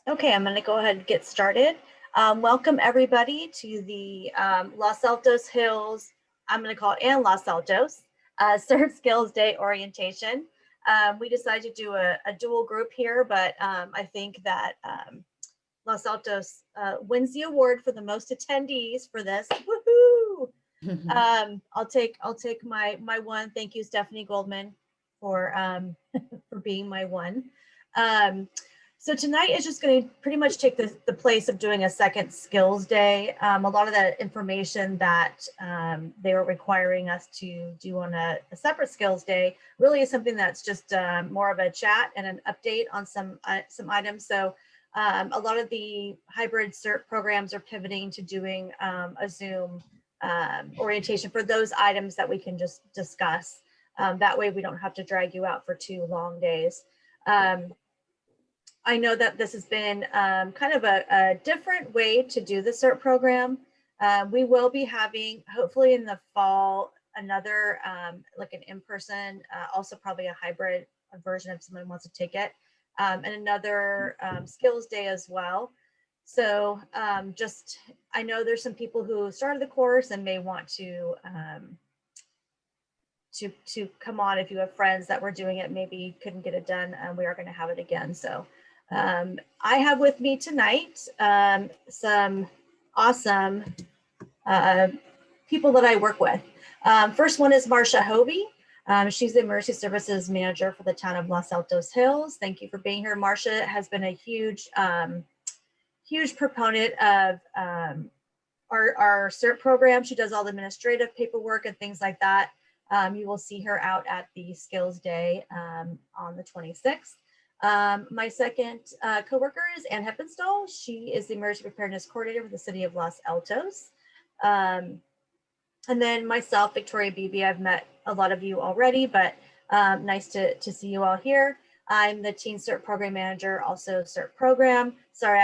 Okay, I'm going to go ahead and get started. Welcome everybody to the Los Altos Hills, I'm going to call it, and Los Altos CERT Skills Day orientation. We decided to do a dual group here, but I think that Los Altos wins the award for the most attendees for this. Woohoo! I'll take my one. Thank you, Stephanie Goldman, for for being my one. So tonight is just going to pretty much take the place of doing a second skills day. A lot of the information that they were requiring us to do on a separate skills day really is something that's just more of a chat and an update on some items. So a lot of the hybrid CERT programs are pivoting to doing a Zoom orientation for those items that we can just discuss. That way we don't have to drag you out for 2 long days. I know that this has been kind of a different way to do the CERT program. We will be having, hopefully in the fall, another like an in-person, also probably a hybrid version if someone wants to take it, and another skills day as well. So just, I know there's some people who started the course and may want to come on. If you have friends that were doing it, maybe couldn't get it done, we are going to have it again. So I have with me tonight some awesome people that I work with. First one is Marcia Hovey. She's the Emergency Services Manager for the town of Los Altos Hills. Thank you for being here. Marcia has been a huge proponent of our CERT program. She does all the administrative paperwork and things like that. You will see her out at the Skills Day on the 26th. My second coworker is Ann Heppenstall. She is the Emergency Preparedness Coordinator for the City of Los Altos. And then myself, Victoria Beebe. I've met a lot of you already, but nice to see you all here. I'm the Teen CERT Program Manager, also CERT Program. Sorry,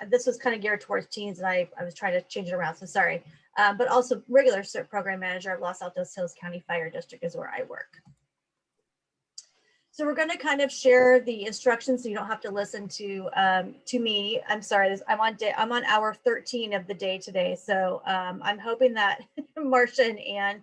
this was kind of geared towards teens and I was trying to change it around, so sorry. But also regular CERT Program Manager of Los Altos Hills County Fire District is where I work. So we're going to kind of share the instructions so you don't have to listen to me. I'm sorry, I'm on hour 13 of the day today. So I'm hoping that Marcia and Ann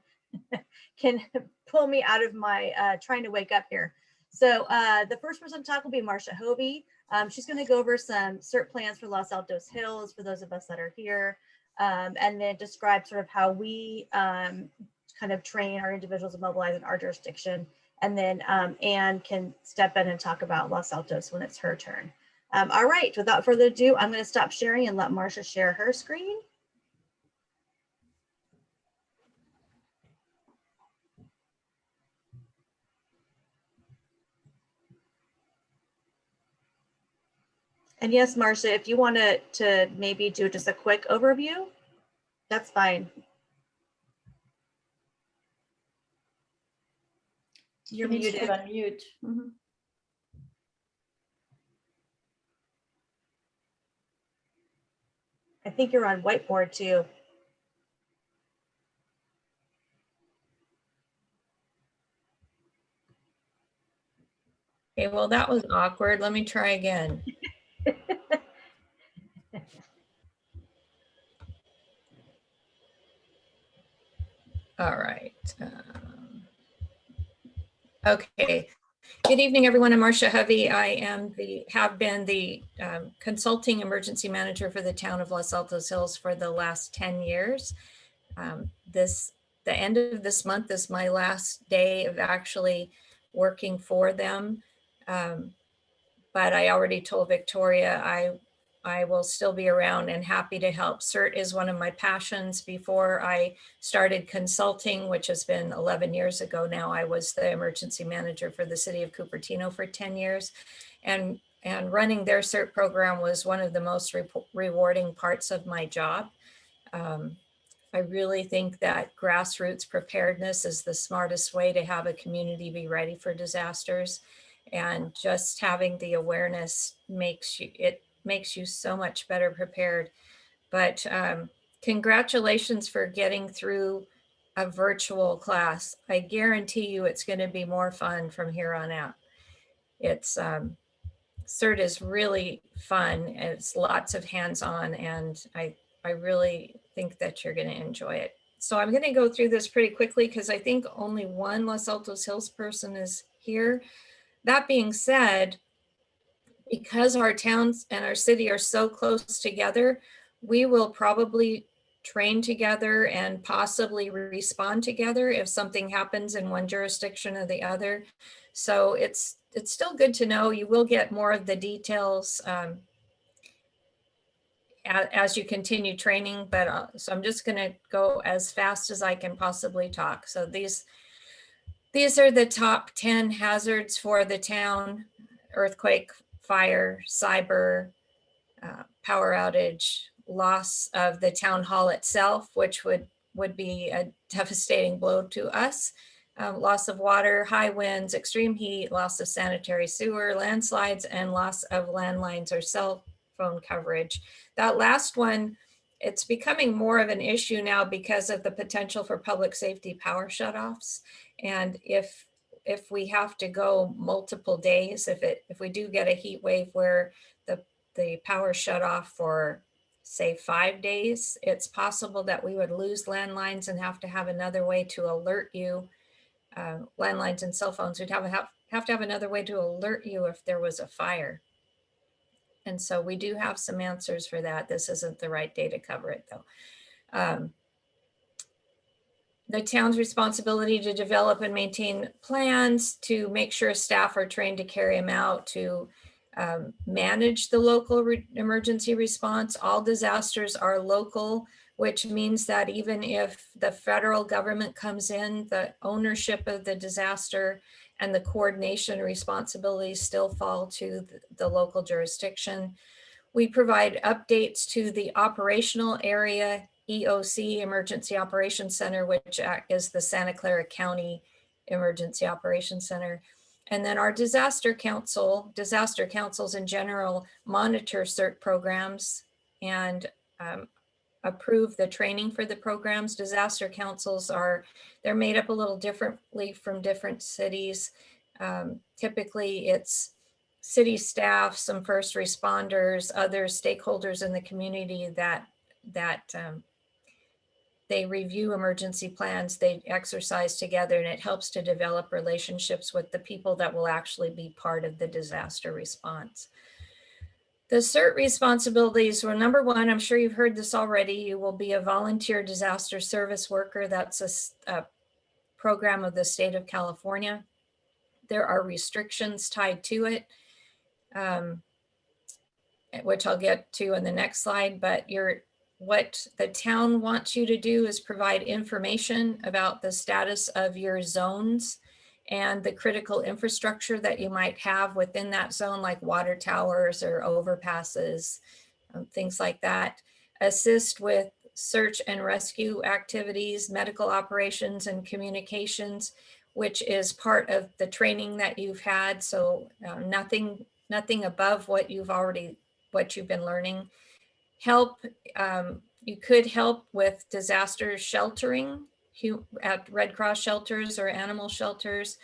can pull me out of my trying to wake up here. So the first person to talk will be Marcia Hovey. She's going to go over some CERT plans for Los Altos Hills for those of us that are here, and then describe sort of how we kind of train our individuals and mobilize in our jurisdiction. And then Ann can step in and talk about Los Altos when it's her turn. All right, without further ado, I'm going to stop sharing and let Marcia share her screen. And yes, Marcia, if you want to maybe do just a quick overview, that's fine. You're muted. Unmute. Mm-hmm. I think you're on whiteboard too. Okay, well, that was awkward. Let me try again. All right. Okay. Good evening, everyone. I'm Marcia Hovey. I have been the consulting emergency manager for the town of Los Altos Hills for the last 10 years. The end of this month is my last day of actually working for them. But I already told Victoria I will still be around and happy to help. CERT is one of my passions. Before I started consulting, which has been 11 years ago now, I was the emergency manager for the city of Cupertino for 10 years. And running their CERT program was one of the most rewarding parts of my job. I really think that grassroots preparedness is the smartest way to have a community be ready for disasters. And just having the awareness makes you so much better prepared. But congratulations for getting through a virtual class. I guarantee you it's going to be more fun from here on out. It's CERT is really fun. It's lots of hands-on, and I really think that you're going to enjoy it. So I'm going to go through this pretty quickly because I think only one Los Altos Hills person is here. That being said, because our towns and our city are so close together, we will probably train together and possibly respond together if something happens in one jurisdiction or the other. So it's still good to know. You will get more of the details as you continue training, but so I'm just going to go as fast as I can possibly talk. So these are the top 10 hazards for the town: earthquake, fire, cyber, power outage, loss of the town hall itself, which would be a devastating blow to us, loss of water, high winds, extreme heat, loss of sanitary sewer, landslides, and loss of landlines or cell phone coverage. That last one, it's becoming more of an issue now because of the potential for public safety power shutoffs. And if we have to go multiple days, if we do get a heat wave where the power shut off for, say, 5 days, it's possible that we would lose landlines and have to have another way to alert you. Landlines and cell phones, we'd have to have another way to alert you if there was a fire. And so we do have some answers for that. This isn't the right day to cover it, though. The town's responsibility to develop and maintain plans, to make sure staff are trained to carry them out, to manage the local emergency response. All disasters are local, which means that even if the federal government comes in, the ownership of the disaster and the coordination responsibilities still fall to the local jurisdiction. We provide updates to the operational area EOC, Emergency Operations Center, which is the Santa Clara County Emergency Operations Center. And then our disaster councils in general monitor CERT programs and approve the training for the programs. Disaster councils they're made up a little differently from different cities. Typically it's city staff, some first responders, other stakeholders in the community that they review emergency plans, they exercise together, and it helps to develop relationships with the people that will actually be part of the disaster response. The CERT responsibilities were, number one, I'm sure you've heard this already, you will be a volunteer disaster service worker. That's a program of the state of California. There are restrictions tied to it, which I'll get to in the next slide, but what the town wants you to do is provide information about the status of your zones and the critical infrastructure that you might have within that zone, like water towers or overpasses, things like that. Assist with search and rescue activities, medical operations, and communications, which is part of the training that you've had. So nothing above what you've been learning. Help, you could help with disaster sheltering at Red Cross shelters or animal shelters.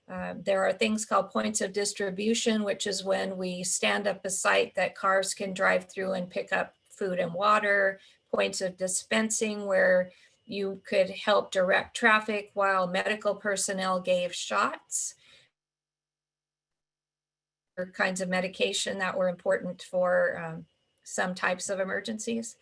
There are things called points of distribution, which is when we stand up a site that cars can drive through and pick up food and water. Points of dispensing, where you could help direct traffic while medical personnel gave shots. Kinds of medication that were important for some types of emergencies.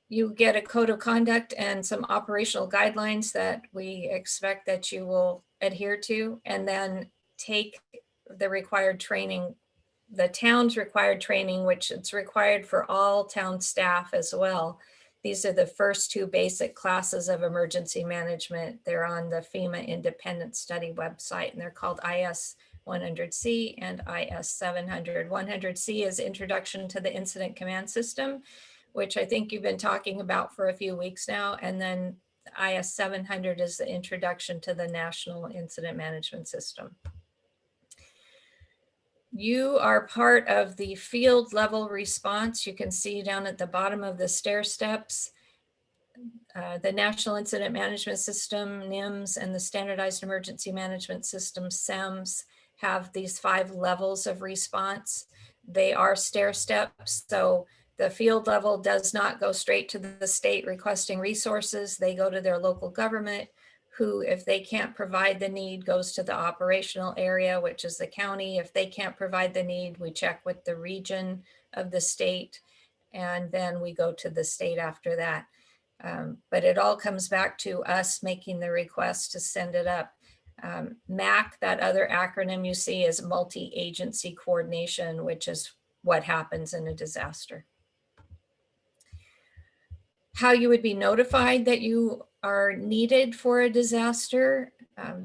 You get a code of conduct and some operational guidelines that we expect that you will adhere to, and then take the required training, the town's required training, which it's required for all town staff as well. These are the first two basic classes of emergency management. They're on the FEMA Independent Study website, and they're called IS 100C and IS 700. 100C is Introduction to the Incident Command System, which I think you've been talking about for a few weeks now. And then IS 700 is the Introduction to the National Incident Management System. You are part of the field level response. You can see down at the bottom of the stair steps, the National Incident Management System, NIMS, and the Standardized Emergency Management System, SEMS, have these 5 levels of response. They are stair steps. So the field level does not go straight to the state requesting resources. They go to their local government, who, if they can't provide the need, goes to the operational area, which is the county. If they can't provide the need, we check with the region of the state, and then we go to the state after that. But it all comes back to us making the request to send it up. MAC, that other acronym you see, is multi-agency coordination, which is what happens in a disaster. How you would be notified that you are needed for a disaster.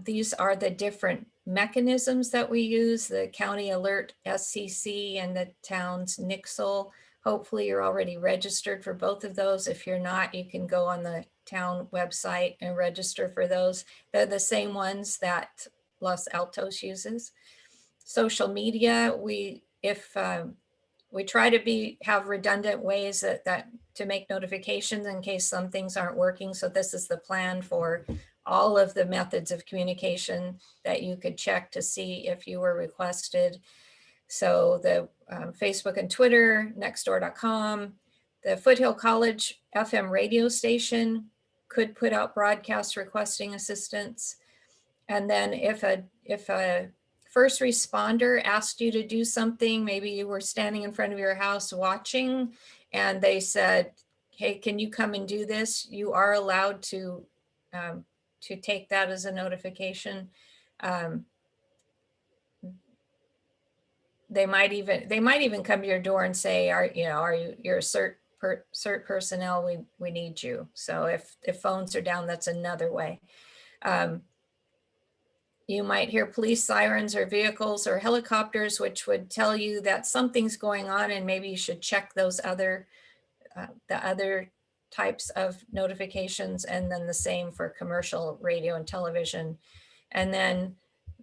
These are the different mechanisms that we use: the county alert SCC and the town's Nixle. Hopefully you're already registered for both of those. If you're not, you can go on the town website and register for those. They're the same ones that Los Altos uses. Social media, we try to have redundant ways that to make notifications in case some things aren't working. So this is the plan for all of the methods of communication that you could check to see if you were requested. So the Facebook and Twitter, nextdoor.com, the Foothill College FM radio station could put out broadcasts requesting assistance. And then if a first responder asked you to do something, maybe you were standing in front of your house watching, and they said, hey, can you come and do this? You are allowed to take that as a notification. They might even come to your door and say, you're a CERT personnel, we need you. So if phones are down, that's another way. You might hear police sirens or vehicles or helicopters, which would tell you that something's going on, and maybe you should check those the other types of notifications, and then the same for commercial radio and television. And then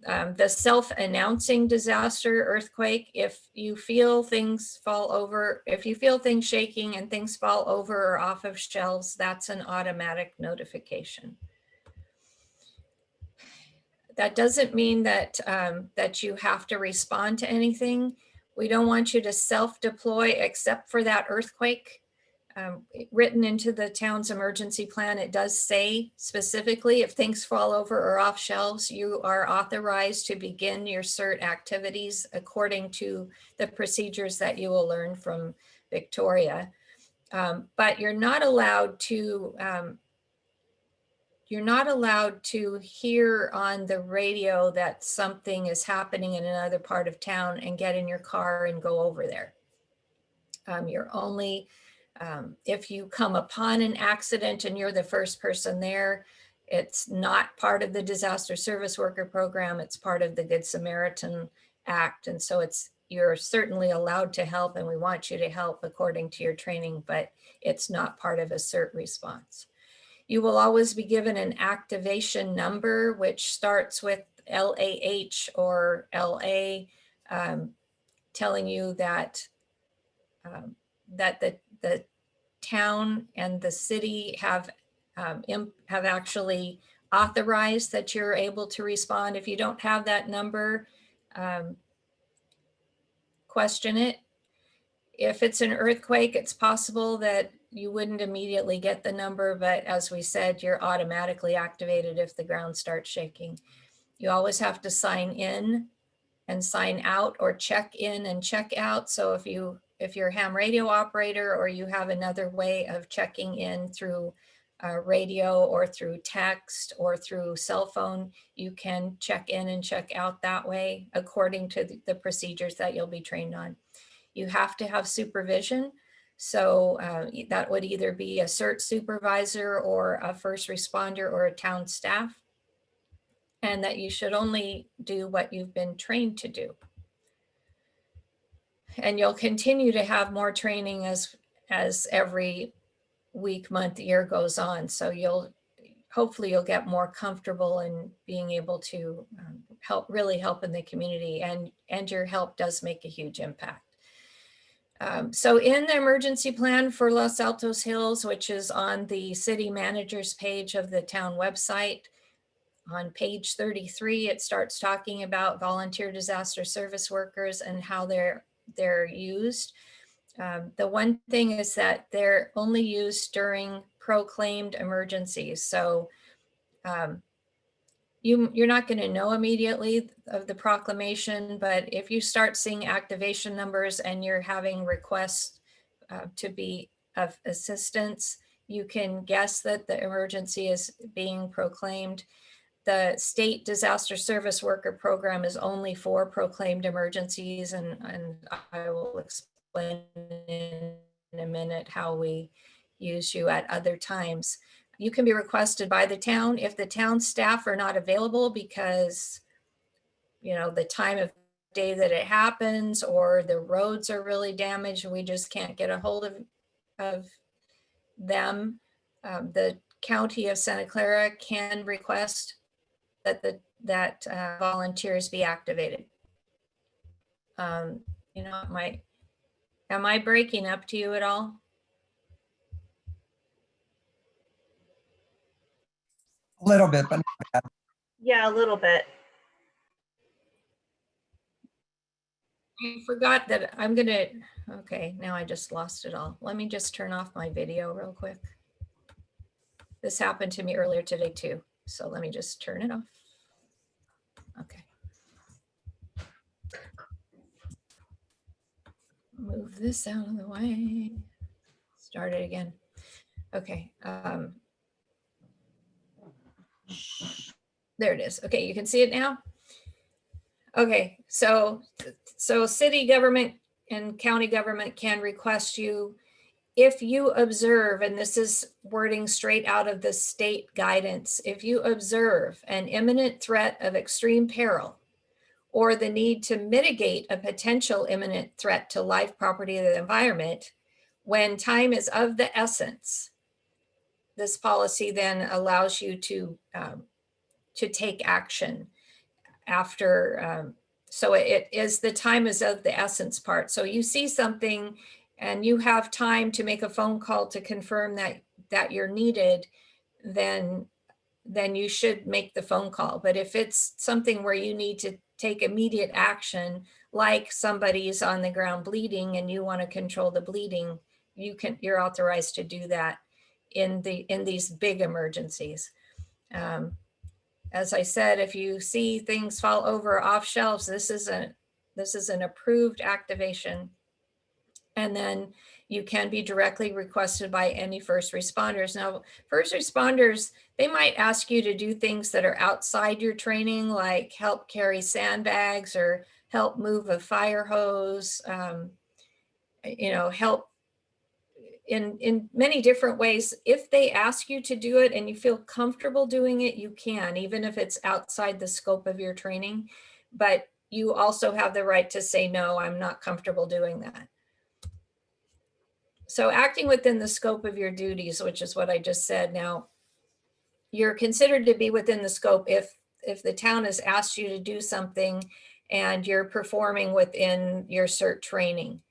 the self-announcing disaster, earthquake, if you feel things fall over, if you feel things shaking and things fall over or off of shelves, that's an automatic notification. That doesn't mean that that you have to respond to anything. We don't want you to self-deploy except for that earthquake. Written into the town's emergency plan, it does say specifically, if things fall over or off shelves, you are authorized to begin your CERT activities according to the procedures that you will learn from Victoria. But you're not allowed to hear on the radio that something is happening in another part of town and get in your car and go over there. You're only, if you come upon an accident and you're the first person there, it's not part of the disaster service worker program, it's part of the Good Samaritan Act. And so you're certainly allowed to help, and we want you to help according to your training, but it's not part of a CERT response. You will always be given an activation number, which starts with LAH or LA, telling you that the town and the city have actually authorized that you're able to respond. If you don't have that number, question it. If it's an earthquake, it's possible that you wouldn't immediately get the number, but as we said, you're automatically activated if the ground starts shaking. You always have to sign in and sign out, or check in and check out. So if you're a ham radio operator, or you have another way of checking in through radio or through text or through cell phone, you can check in and check out that way according to the procedures that you'll be trained on. You have to have supervision. So that would either be a CERT supervisor or a first responder or a town staff, and that you should only do what you've been trained to do. And you'll continue to have more training as every week, month, year goes on. So hopefully you'll get more comfortable in being able to really help in the community, and your help does make a huge impact. So in the emergency plan for Los Altos Hills, which is on the city manager's page of the town website, On page 33, it starts talking about volunteer disaster service workers and how they're used. The one thing is that they're only used during proclaimed emergencies. So you're not going to know immediately of the proclamation, but if you start seeing activation numbers and you're having requests to be of assistance, you can guess that the emergency is being proclaimed. The state disaster service worker program is only for proclaimed emergencies, and I will explain in a minute how we use you at other times. You can be requested by the town if the town staff are not available because, you know, the time of day that it happens, or the roads are really damaged and we just can't get a hold of them. The county of Santa Clara can request that volunteers be activated. You know, am I breaking up to you at all? A little bit, but Yeah, a little bit. I forgot that I'm gonna, okay, now I just lost it all. Let me just turn off my video real quick. This happened to me earlier today too. So let me just turn it off. Okay. Move this out of the way. Start it again. Okay. There it is. Okay, you can see it now. Okay, so city government and county government can request you if you observe, and this is wording straight out of the state guidance, if you observe an imminent threat of extreme peril or the need to mitigate a potential imminent threat to life, property, or the environment, when time is of the essence, this policy then allows you to take action after. So it is the time is of the essence part. So you see something and you have time to make a phone call to confirm that you're needed, then you should make the phone call. But if it's something where you need to take immediate action, like somebody's on the ground bleeding and you want to control the bleeding, you're authorized to do that in these big emergencies. As I said, if you see things fall over off shelves, this is an approved activation. And then you can be directly requested by any first responders. Now, first responders, they might ask you to do things that are outside your training, like help carry sandbags or help move a fire hose, you know, help in many different ways. If they ask you to do it and you feel comfortable doing it, you can, even if it's outside the scope of your training. But you also have the right to say, no, I'm not comfortable doing that. So acting within the scope of your duties, which is what I just said. Now, you're considered to be within the scope if the town has asked you to do something and you're performing within your CERT training.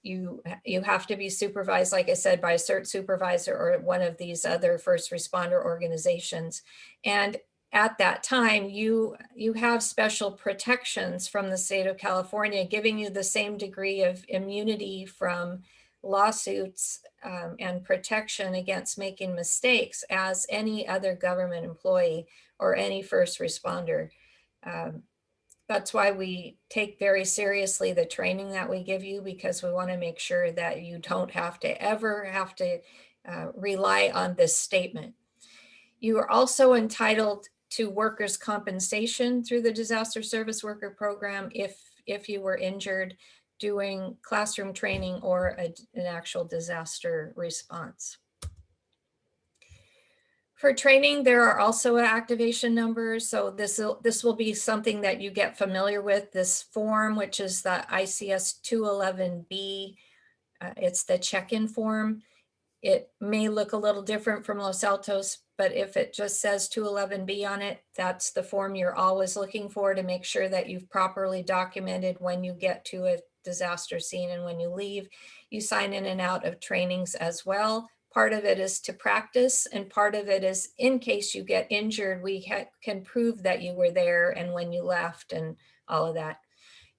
You have to be supervised, like I said, by a CERT supervisor or one of these other first responder organizations. And at that time, you have special protections from the state of California, giving you the same degree of immunity from lawsuits and protection against making mistakes as any other government employee or any first responder. That's why we take very seriously the training that we give you, because we want to make sure that you don't ever have to rely on this statement. You are also entitled to workers' compensation through the disaster service worker program if you were injured doing classroom training or an actual disaster response. For training, there are also activation numbers. So this will be something that you get familiar with, this form, which is the ICS 211B. It's the check-in form. It may look a little different from Los Altos, but if it just says 211B on it, that's the form you're always looking for to make sure that you've properly documented when you get to a disaster scene and when you leave. You sign in and out of trainings as well. Part of it is to practice, and part of it is in case you get injured, we can prove that you were there and when you left and all of that.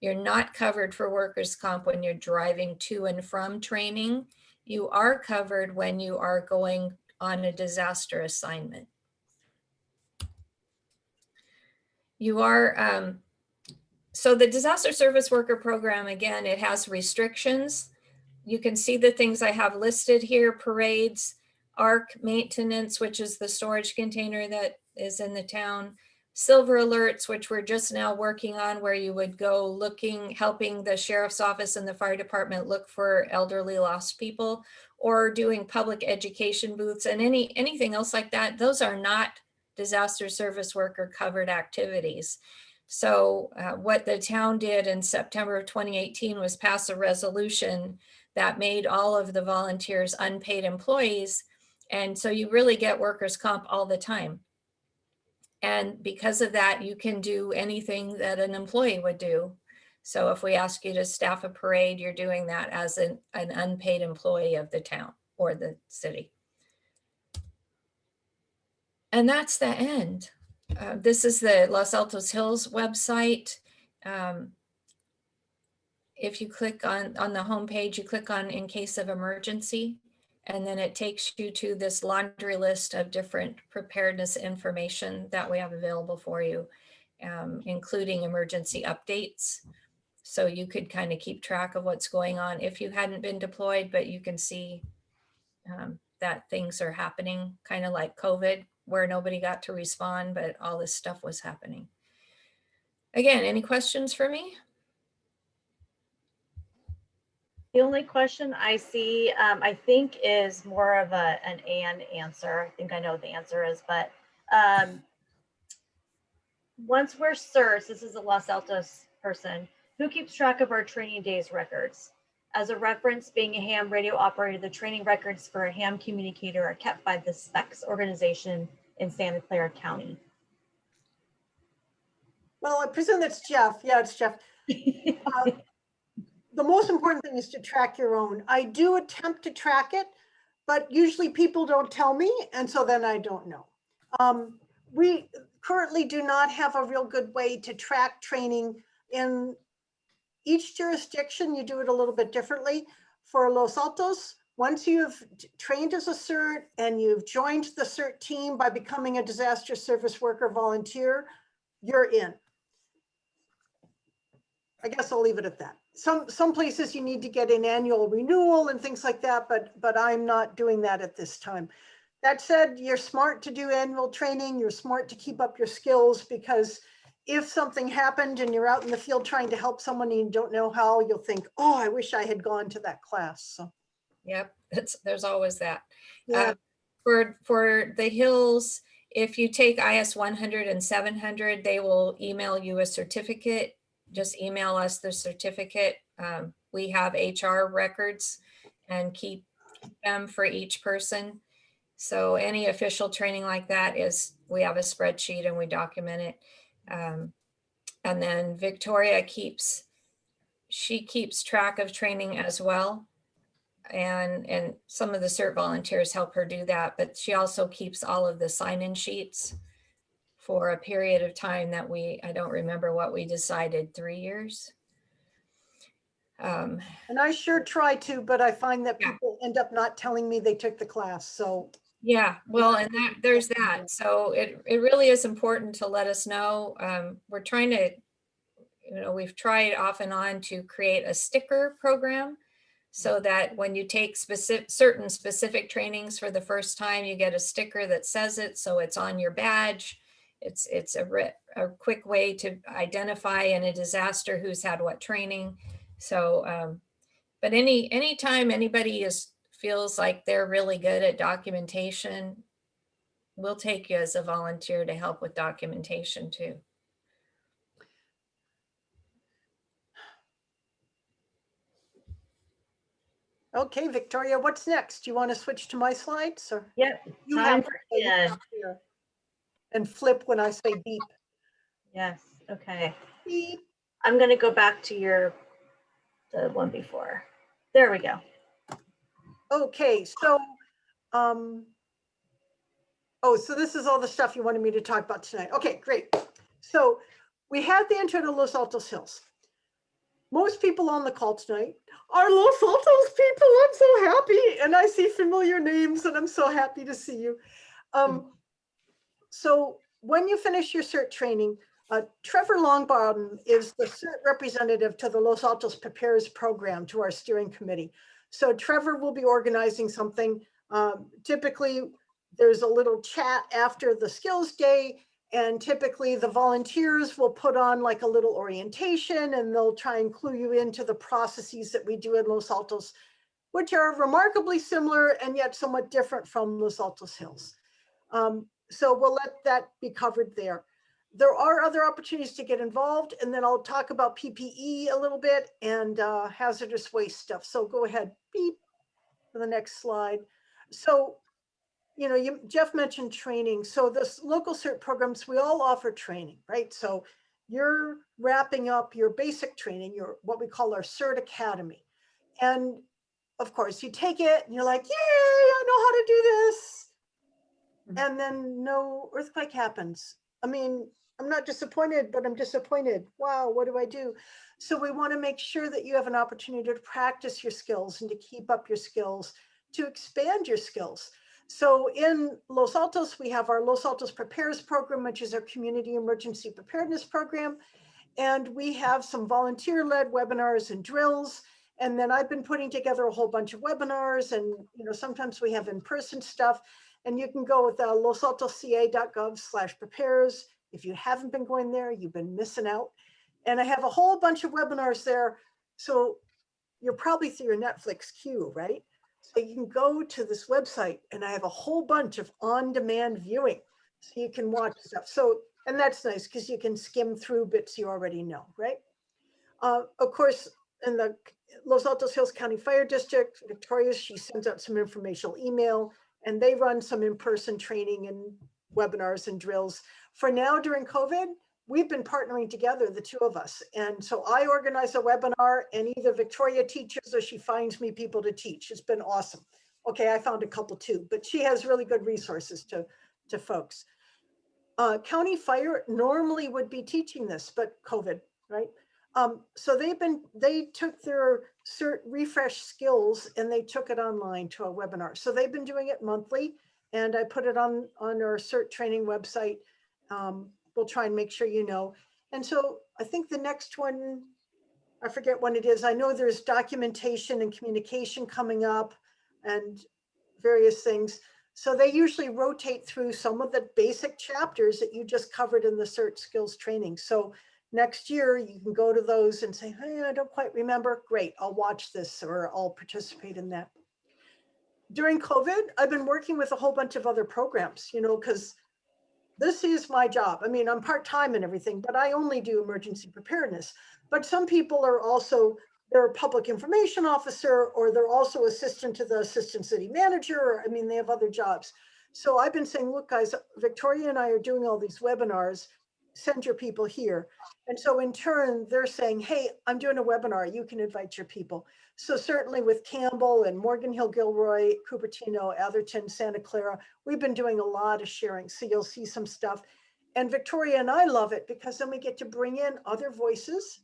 You're not covered for workers' comp when you're driving to and from training. You are covered when you are going on a disaster assignment. You are, so the disaster service worker program, again, it has restrictions. You can see the things I have listed here: parades, ARC maintenance, which is the storage container that is in the town, silver alerts, which we're just now working on, where you would go looking, helping the sheriff's office and the fire department look for elderly lost people, or doing public education booths and anything else like that. Those are not disaster service worker covered activities. So what the town did in September of 2018 was pass a resolution that made all of the volunteers unpaid employees. And so you really get workers' comp all the time. And because of that, you can do anything that an employee would do. So if we ask you to staff a parade, you're doing that as an unpaid employee of the town or the city. And that's the end. This is the Los Altos Hills website. If you click on the homepage, you click on in case of emergency, and then it takes you to this laundry list of different preparedness information that we have available for you, including emergency updates. So you could kind of keep track of what's going on if you hadn't been deployed, but you can see that things are happening, kind of like COVID, where nobody got to respond, but all this stuff was happening. Again, any questions for me? The only question I see, I think, is more of an and answer. I think I know what the answer is, but once we're CERTs, this is a Los Altos person, who keeps track of our training days records? As a reference, being a ham radio operator, the training records for a ham communicator are kept by the SPECS organization in Santa Clara County. Well, I presume that's Jeff. Yeah, it's Jeff. The most important thing is to track your own. I do attempt to track it, but usually people don't tell me, and so then I don't know. We currently do not have a real good way to track training. In each jurisdiction, you do it a little bit differently. For Los Altos, once you've trained as a CERT and you've joined the CERT team by becoming a disaster service worker volunteer, you're in. I guess I'll leave it at that. Some places you need to get an annual renewal and things like that, but I'm not doing that at this time. That said, you're smart to do annual training. You're smart to keep up your skills, because if something happened and you're out in the field trying to help someone and you don't know how, you'll think, oh, I wish I had gone to that class. So. Yep, there's always that. Yeah. For the hills, if you take IS 100 and 700, they will email you a certificate. Just email us the certificate. We have HR records and keep them for each person. So any official training like that we have a spreadsheet and we document it. And then Victoria keeps track of training as well. And some of the CERT volunteers help her do that, but she also keeps all of the sign-in sheets for a period of time that I don't remember what we decided, 3 years. And I sure try to, but I find that people end up not telling me they took the class. So yeah, well, and there's that. So it really is important to let us know. We're trying to, we've tried off and on to create a sticker program, so that when you take certain specific trainings for the first time, you get a sticker that says it, so it's on your badge. It's a quick way to identify in a disaster who's had what training. So, but anytime anybody feels like they're really good at documentation, we'll take you as a volunteer to help with documentation too. okay, Victoria, what's next? Do you want to switch to my slides? Or Yep, you time have for to Ken. here and flip when I say beep. Yes, okay. Beep. I'm gonna go back to the one before. There we go. Okay, so Oh, so this is all the stuff you wanted me to talk about tonight. Okay, great. So we had the intro to Los Altos Hills. Most people on the call tonight are Los Altos people. I'm so happy. And I see familiar names and I'm so happy to see you. So when you finish your CERT training, Trevor Longbottom is the CERT representative to the Los Altos Prepares program, to our steering committee. So Trevor will be organizing something. Typically, there's a little chat after the skills day, and typically the volunteers will put on like a little orientation, and they'll try and clue you into the processes that we do in Los Altos, which are remarkably similar and yet somewhat different from Los Altos Hills. So we'll let that be covered there. There are other opportunities to get involved, and then I'll talk about PPE a little bit and hazardous waste stuff. So go ahead, beep, for the next slide. So, you know, Jeff mentioned training. So this local CERT programs, we all offer training, right? So you're wrapping up your basic training, your what we call our CERT Academy. And of course, you take it and you're like, yay, I know how to do this. And then no earthquake happens. I mean, I'm not disappointed, but I'm disappointed. Wow, what do I do? So we want to make sure that you have an opportunity to practice your skills and to keep up your skills, to expand your skills. So in Los Altos, we have our Los Altos Prepares program, which is our community emergency preparedness program. And we have some volunteer-led webinars and drills. And then I've been putting together a whole bunch of webinars, and you know, sometimes we have in-person stuff. And you can go with losaltosca.gov/prepares. If you haven't been going there, you've been missing out. And I have a whole bunch of webinars there. So you're probably through your Netflix queue, right? So you can go to this website and I have a whole bunch of on-demand viewing. So you can watch stuff. So, and that's nice because you can skim through bits you already know, right? Of course, in the Los Altos Hills County Fire District, Victoria, she sends out some informational email, and they run some in-person training and webinars and drills. For now, during COVID, we've been partnering together, the two of us. And so I organize a webinar and either Victoria teaches or she finds me people to teach. It's been awesome. Okay, I found a couple too, but she has really good resources to folks. County Fire normally would be teaching this, but COVID, right? So they took their CERT refresh skills and they took it online to a webinar. So they've been doing it monthly, and I put it on our CERT training website. We'll try and make sure you know. And so I think the next one, I forget when it is. I know there's documentation and communication coming up and various things. So they usually rotate through some of the basic chapters that you just covered in the CERT skills training. So next year, you can go to those and say, hey, I don't quite remember. Great, I'll watch this or I'll participate in that. During COVID, I've been working with a whole bunch of other programs, you know, because this is my job. I mean, I'm part-time and everything, but I only do emergency preparedness. But some people are also, they're a public information officer, or they're also assistant to the assistant city manager. Or, I mean, they have other jobs. So I've been saying, look, guys, Victoria and I are doing all these webinars. Send your people here. And so in turn, they're saying, hey, I'm doing a webinar. You can invite your people. So certainly with Campbell and Morgan Hill, Gilroy, Cupertino, Atherton, Santa Clara, we've been doing a lot of sharing. So you'll see some stuff. And Victoria and I love it because then we get to bring in other voices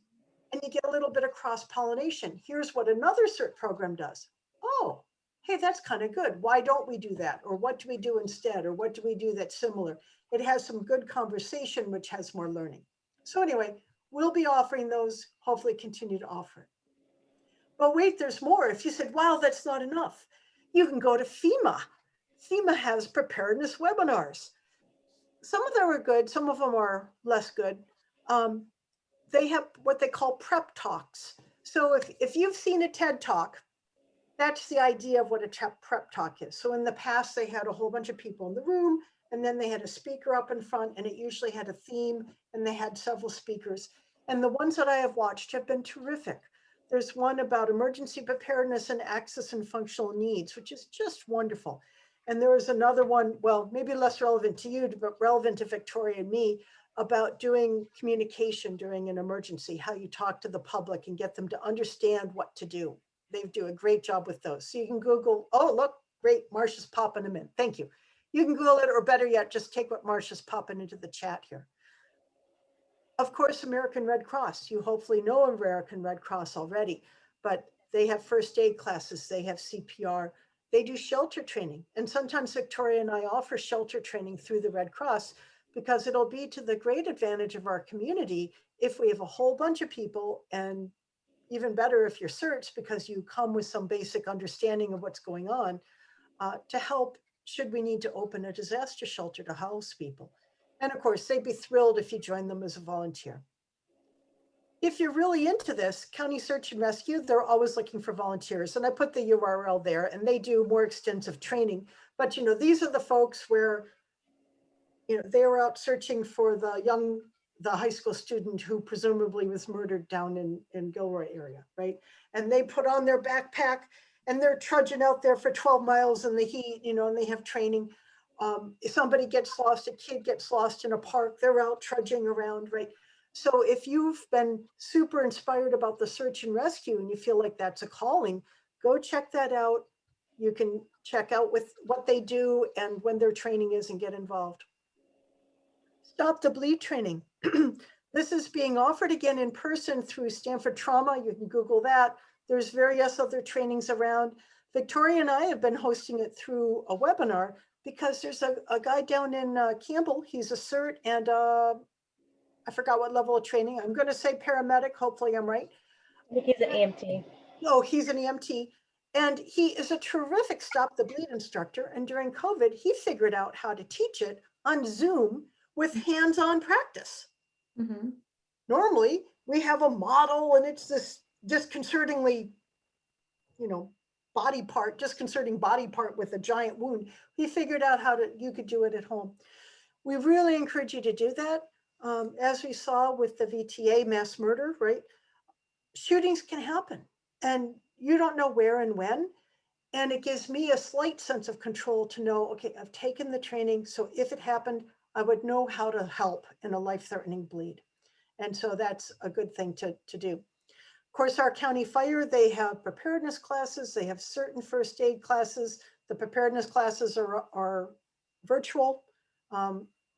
and you get a little bit of cross-pollination. Here's what another CERT program does. Oh, hey, that's kind of good. Why don't we do that? Or what do we do instead? Or what do we do that's similar? It has some good conversation, which has more learning. So anyway, we'll be offering those, hopefully continue to offer it. But wait, there's more. If you said, wow, that's not enough, you can go to FEMA. FEMA has preparedness webinars. Some of them are good, some of them are less good. They have what they call prep talks. So if you've seen a TED Talk, that's the idea of what a prep talk is. So in the past, they had a whole bunch of people in the room, and then they had a speaker up in front, and it usually had a theme, and they had several speakers. And the ones that I have watched have been terrific. There's one about emergency preparedness and access and functional needs, which is just wonderful. And there was another one, well, maybe less relevant to you, but relevant to Victoria and me, about doing communication during an emergency, how you talk to the public and get them to understand what to do. They do a great job with those. So you can Google, oh, look, Great, Marcia's popping them in. Thank you. You can Google it, or better yet, just take what Marcia's popping into the chat here. Of course, American Red Cross. You hopefully know American Red Cross already, but they have first aid classes, they have CPR, they do shelter training. And sometimes Victoria and I offer shelter training through the Red Cross because it'll be to the great advantage of our community if we have a whole bunch of people, and even better if you're CERTs, because you come with some basic understanding of what's going on, to help should we need to open a disaster shelter to house people. And of course, they'd be thrilled if you join them as a volunteer. If you're really into this, County Search and Rescue, they're always looking for volunteers. And I put the URL there, and they do more extensive training. But these are the folks where, they were out searching for the high school student who presumably was murdered down in Gilroy area, right? And they put on their backpack and they're trudging out there for 12 miles in the heat, and they have training. If somebody gets lost, a kid gets lost in a park, they're out trudging around, right? So if you've been super inspired about the search and rescue and you feel like that's a calling, go check that out. You can check out with what they do and when their training is and get involved. Stop the Bleed training. This is being offered again in person through Stanford Trauma. You can Google that. There's various other trainings around. Victoria and I have been hosting it through a webinar because there's a guy down in Campbell. He's a CERT and I forgot what level of training. I'm going to say paramedic. Hopefully I'm right. I think he's an EMT. Oh, he's an EMT. And he is a terrific Stop the Bleed instructor. And during COVID, he figured out how to teach it on Zoom with hands-on practice. Mm-hmm. Normally, we have a model and it's this disconcerting body part with a giant wound. He figured out you could do it at home. We really encourage you to do that. As we saw with the VTA mass murder, right? Shootings can happen and you don't know where and when. And it gives me a slight sense of control to know, okay, I've taken the training. So if it happened, I would know how to help in a life-threatening bleed. And so that's a good thing to do. Of course, our county fire, they have preparedness classes. They have certain first aid classes. The preparedness classes are virtual.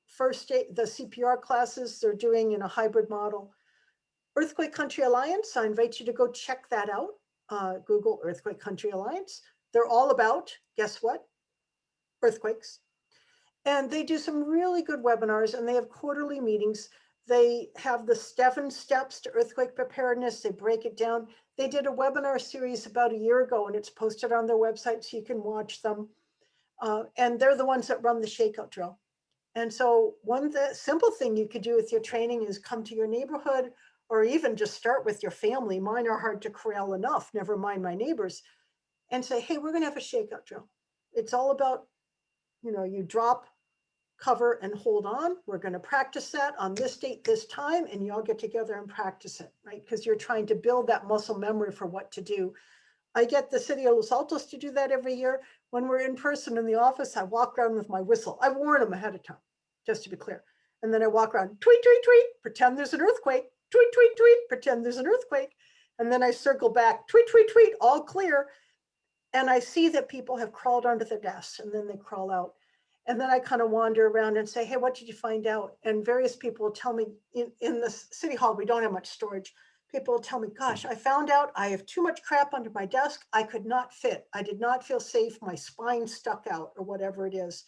First aid, the CPR classes, they're doing in a hybrid model. Earthquake Country Alliance, I invite you to go check that out. Google Earthquake Country Alliance. They're all about, guess what? Earthquakes. And they do some really good webinars and they have quarterly meetings. They have the 7 steps to earthquake preparedness. They break it down. They did a webinar series about a year ago and it's posted on their website so you can watch them. And they're the ones that run the shakeout drill. And so simple thing you could do with your training is come to your neighborhood or even just start with your family. Mine are hard to corral enough, never mind my neighbors, and say, hey, we're going to have a shakeout drill. It's all about, you drop, cover, and hold on. We're going to practice that on this date, this time, and you all get together and practice it, right? Because you're trying to build that muscle memory for what to do. I get the city of Los Altos to do that every year. When we're in person in the office, I walk around with my whistle. I warn them ahead of time, just to be clear. And then I walk around, tweet, tweet, tweet, pretend there's an earthquake, tweet, tweet, tweet, pretend there's an earthquake. And then I circle back, tweet, tweet, tweet, all clear. And I see that people have crawled under their desks and then they crawl out. And then I kind of wander around and say, hey, what did you find out? And various people will tell me in the city hall, we don't have much storage. People will tell me, gosh, I found out I have too much crap under my desk. I could not fit. I did not feel safe. My spine stuck out or whatever it is.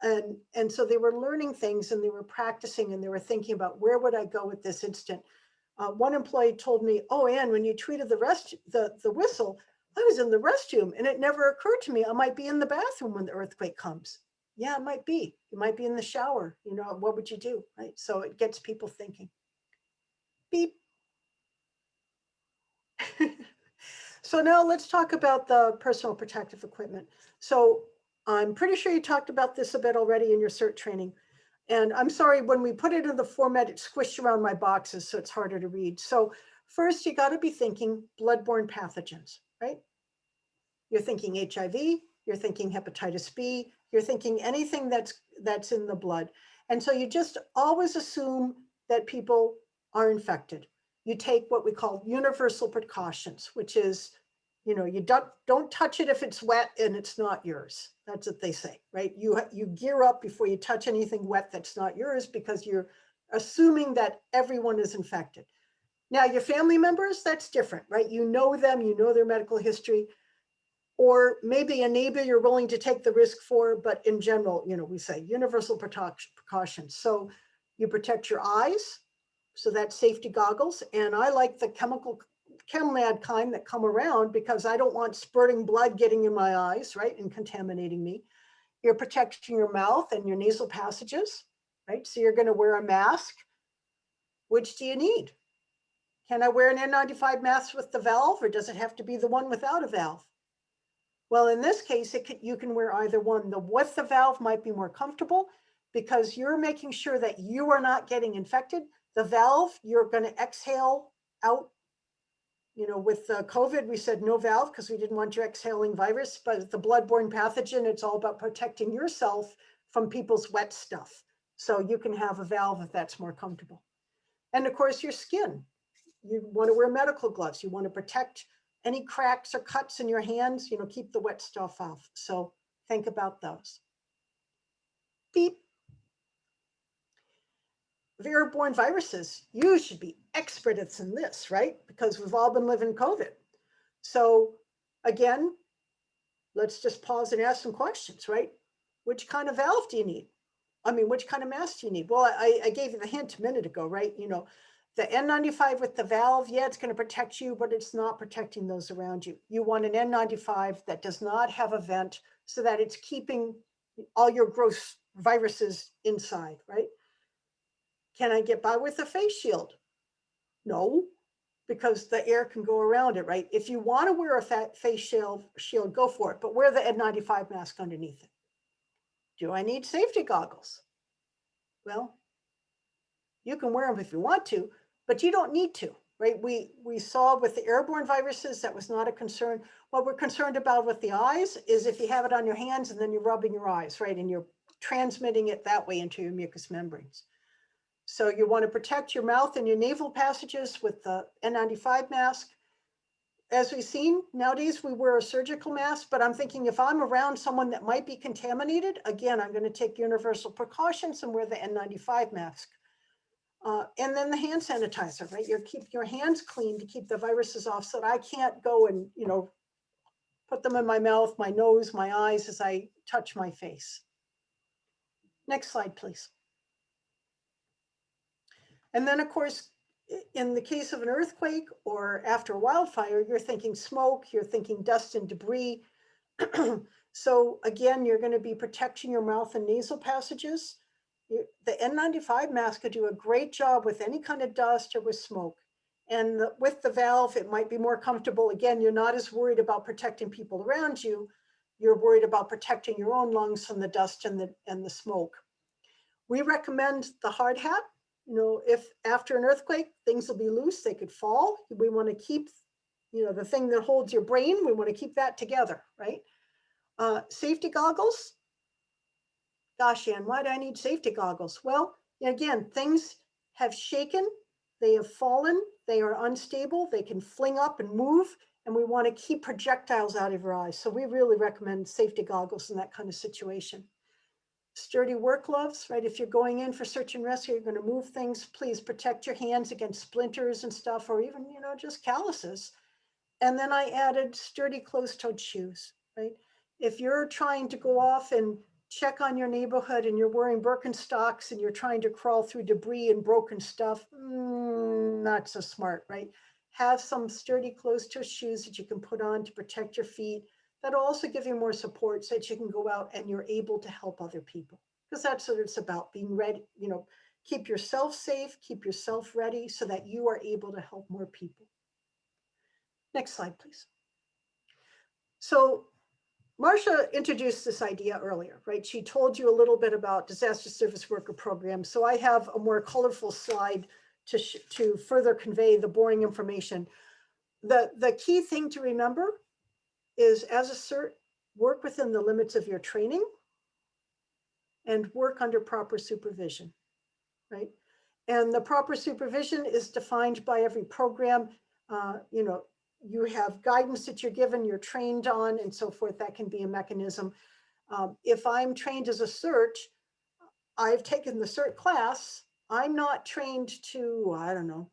And so they were learning things and they were practicing and they were thinking about where would I go with this instant? One employee told me, oh, Ann, when you tweeted the whistle, I was in the restroom and it never occurred to me I might be in the bathroom when the earthquake comes. Yeah, it might be. You might be in the shower. What would you do, right? So it gets people thinking. Beep. So now let's talk about the personal protective equipment. So I'm pretty sure you talked about this a bit already in your CERT training. And I'm sorry, when we put it in the format, it squished around my boxes, so it's harder to read. So first, you got to be thinking bloodborne pathogens, right? You're thinking HIV, you're thinking hepatitis B, you're thinking anything that's in the blood. And so you just always assume that people are infected. You take what we call universal precautions, which is You don't touch it if it's wet and it's not yours. That's what they say, right? You gear up before you touch anything wet that's not yours, because you're assuming that everyone is infected. Now, your family members, that's different, right? You know them, you know their medical history, or maybe a neighbor you're willing to take the risk for, but in general, we say universal precautions. So you protect your eyes, so that's safety goggles. And I like the ChemLab kind that come around, because I don't want spurting blood getting in my eyes, right, and contaminating me. You're protecting your mouth and your nasal passages, right? So you're going to wear a mask. Which do you need? Can I wear an N95 mask with the valve, or does it have to be the one without a valve? Well, in this case, you can wear either one. The with the valve might be more comfortable, because you're making sure that you are not getting infected. The valve, you're going to exhale out. With COVID, we said no valve because we didn't want you exhaling virus, but the bloodborne pathogen, it's all about protecting yourself from people's wet stuff. So you can have a valve if that's more comfortable. And of course, your skin. You want to wear medical gloves. You want to protect any cracks or cuts in your hands, keep the wet stuff off. So think about those. Beep. Airborne viruses, you should be experts in this, right? Because we've all been living COVID. So again, let's just pause and ask some questions, right? Which kind of valve do you need? I mean, which kind of mask do you need? Well, I gave you the hint a minute ago, right? The N95 with the valve, yeah, it's going to protect you, but it's not protecting those around you. You want an N95 that does not have a vent, so that it's keeping all your gross viruses inside, right? Can I get by with a face shield? No, because the air can go around it, right? If you want to wear a face shield, go for it, but wear the N95 mask underneath it. Do I need safety goggles? Well, you can wear them if you want to, but you don't need to, right? We saw with the airborne viruses, that was not a concern. What we're concerned about with the eyes is if you have it on your hands and then you're rubbing your eyes, right? And you're transmitting it that way into your mucous membranes. So you want to protect your mouth and your nasal passages with the N95 mask. As we've seen, nowadays we wear a surgical mask, but I'm thinking if I'm around someone that might be contaminated, again, I'm going to take universal precautions and wear the N95 mask. And then the hand sanitizer, right? You keep your hands clean to keep the viruses off, so that I can't go and, put them in my mouth, my nose, my eyes as I touch my face. Next slide, please. And then, of course, in the case of an earthquake or after a wildfire, you're thinking smoke, you're thinking dust and debris. So again, you're going to be protecting your mouth and nasal passages. The N95 mask could do a great job with any kind of dust or with smoke. And with the valve, it might be more comfortable. Again, you're not as worried about protecting people around you. You're worried about protecting your own lungs from the dust and the smoke. We recommend the hard hat. If after an earthquake, things will be loose, they could fall. We want to keep, the thing that holds your brain, we want to keep that together, right? Safety goggles. Gosh, Ann, why do I need safety goggles? Well, again, things have shaken, they have fallen, they are unstable, they can fling up and move, and we want to keep projectiles out of your eyes. So we really recommend safety goggles in that kind of situation. Sturdy work gloves, right? If you're going in for search and rescue, you're going to move things, please protect your hands against splinters and stuff, or even, just calluses. And then I added sturdy closed-toed shoes, right? If you're trying to go off and check on your neighborhood and you're wearing Birkenstocks and you're trying to crawl through debris and broken stuff, not so smart, right? Have some sturdy closed-toe shoes that you can put on to protect your feet. That'll also give you more support so that you can go out and you're able to help other people. Because that's what it's about, being ready, keep yourself safe, keep yourself ready so that you are able to help more people. Next slide, please. So Marcia introduced this idea earlier, right? She told you a little bit about disaster service worker programs. So I have a more colorful slide to further convey the boring information. The key thing to remember is, as a CERT, work within the limits of your training and work under proper supervision, right? And the proper supervision is defined by every program. you have guidance that you're given, you're trained on, and so forth. That can be a mechanism. If I'm trained as a CERT, I've taken the CERT class. I'm not trained to, I don't know,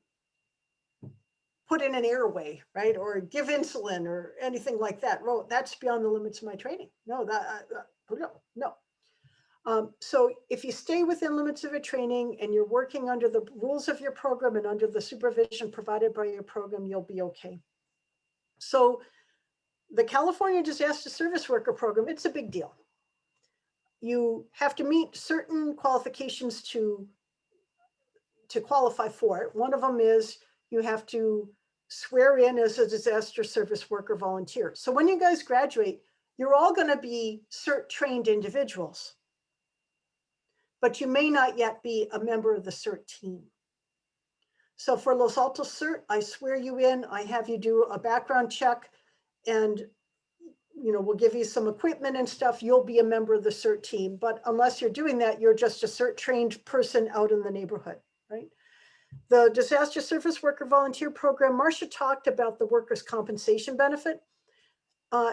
put in an airway, right? Or give insulin or anything like that. No, that's beyond the limits of my training. No, no. So if you stay within limits of your training and you're working under the rules of your program and under the supervision provided by your program, you'll be okay. So the California Disaster Service Worker Program, it's a big deal. You have to meet certain qualifications to qualify for it. One of them is you have to swear in as a disaster service worker volunteer. So when you guys graduate, you're all going to be CERT trained individuals, but you may not yet be a member of the CERT team. So for Los Altos CERT, I swear you in, I have you do a background check, and we'll give you some equipment and stuff. You'll be a member of the CERT team, but unless you're doing that, you're just a CERT trained person out in the neighborhood, right? The Disaster Service Worker Volunteer Program, Marcia talked about the workers' compensation benefit.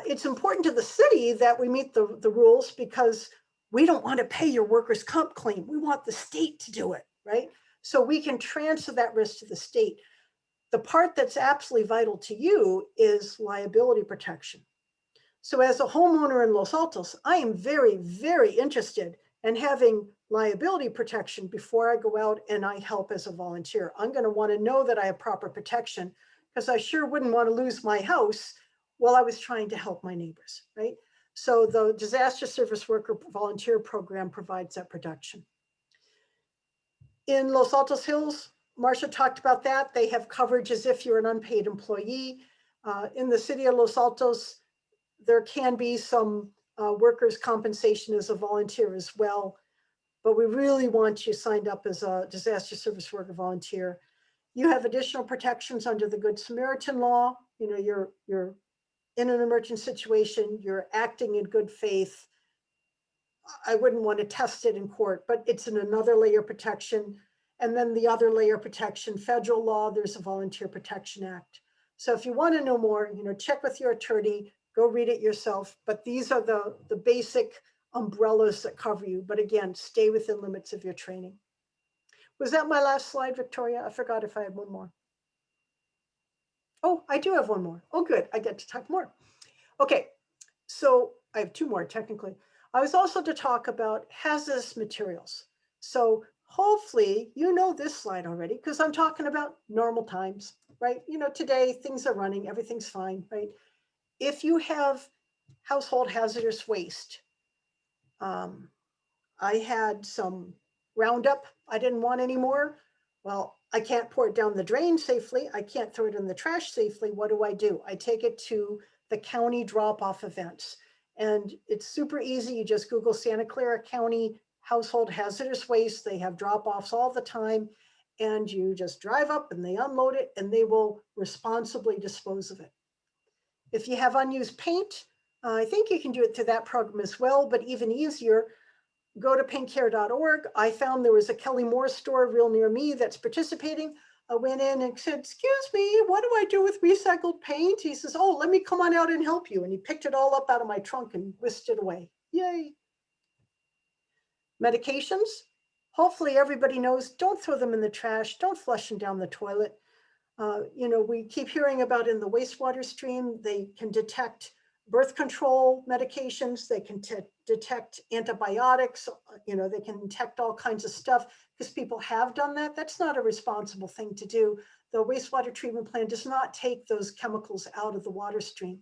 It's important to the city that we meet the rules because we don't want to pay your workers' comp claim. We want the state to do it, right? So we can transfer that risk to the state. The part that's absolutely vital to you is liability protection. So as a homeowner in Los Altos, I am very, very interested in having liability protection before I go out and I help as a volunteer. I'm going to want to know that I have proper protection because I sure wouldn't want to lose my house while I was trying to help my neighbors, right? So the Disaster Service Worker Volunteer Program provides that protection. In Los Altos Hills, Marcia talked about that. They have coverage as if you're an unpaid employee. In the city of Los Altos, there can be some workers' compensation as a volunteer as well, but we really want you signed up as a disaster service worker volunteer. You have additional protections under the Good Samaritan law. You're in an emergent situation, you're acting in good faith. I wouldn't want to test it in court, but it's in another layer of protection. And then the other layer of protection, federal law, there's a Volunteer Protection Act. So if you want to know more, check with your attorney, go read it yourself. But these are the basic umbrellas that cover you. But again, stay within limits of your training. Was that my last slide, Victoria? I forgot if I had one more. Oh, I do have one more. Oh, good. I get to talk more. Okay, so I have two more technically. I was also to talk about hazardous materials. So hopefully you know this slide already because I'm talking about normal times, right? Today things are running, everything's fine, right? If you have household hazardous waste, I had some Roundup I didn't want anymore. Well, I can't pour it down the drain safely. I can't throw it in the trash safely. What do? I take it to the county drop-off events. And it's super easy. You just Google Santa Clara County household hazardous waste. They have drop-offs all the time. And you just drive up and they unload it and they will responsibly dispose of it. If you have unused paint, I think you can do it through that program as well, but even easier, go to paintcare.org. I found there was a Kelly Moore store real near me that's participating. I went in and said, excuse me, what do I do with recycled paint? He says, oh, let me come on out and help you. And he picked it all up out of my trunk and whisked it away. Yay. Medications. Hopefully everybody knows, don't throw them in the trash. Don't flush them down the toilet. We keep hearing about in the wastewater stream, they can detect birth control medications, they can detect antibiotics, they can detect all kinds of stuff because people have done that. That's not a responsible thing to do. The wastewater treatment plant does not take those chemicals out of the water stream.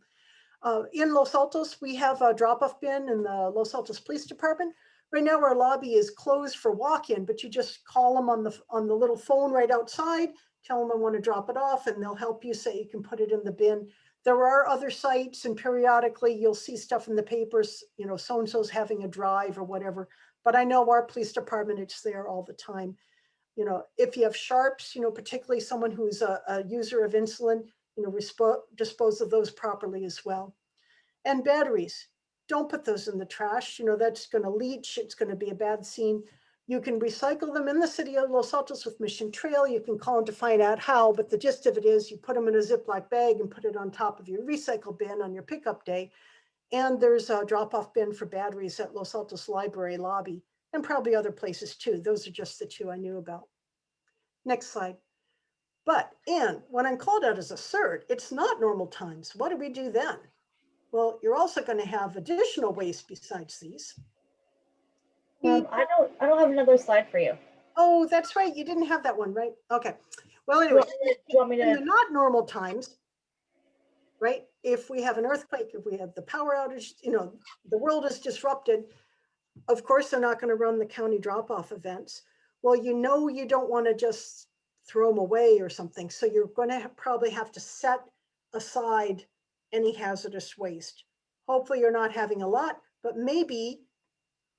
In Los Altos, we have a drop-off bin in the Los Altos Police Department. Right now, our lobby is closed for walk-in, but you just call them on the little phone right outside, tell them I want to drop it off, and they'll help you say you can put it in the bin. There are other sites, and periodically you'll see stuff in the papers, so-and-so's having a drive or whatever. But I know our police department, it's there all the time. If you have sharps, particularly someone who's a user of insulin, dispose of those properly as well. And batteries, don't put those in the trash. That's going to leach. It's going to be a bad scene. You can recycle them in the city of Los Altos with Mission Trail. You can call them to find out how, but the gist of it is you put them in a Ziploc bag and put it on top of your recycle bin on your pickup day. And there's a drop-off bin for batteries at Los Altos Library lobby and probably other places too. Those are just the two I knew about. Next slide. But, and when I'm called out as a CERT, it's not normal times. What do we do then? Well, you're also going to have additional waste besides these. I don't have another slide for you. Oh, that's right. You didn't have that one, right? Okay. Well, Do you anyway, want me in to? the not normal times, right? If we have an earthquake, if we have the power outage, you know, the world is disrupted. Of course, they're not going to run the county drop-off events. Well, you know, you don't want to just throw them away or something. So you're going to probably have to set aside any hazardous waste. Hopefully you're not having a lot, but maybe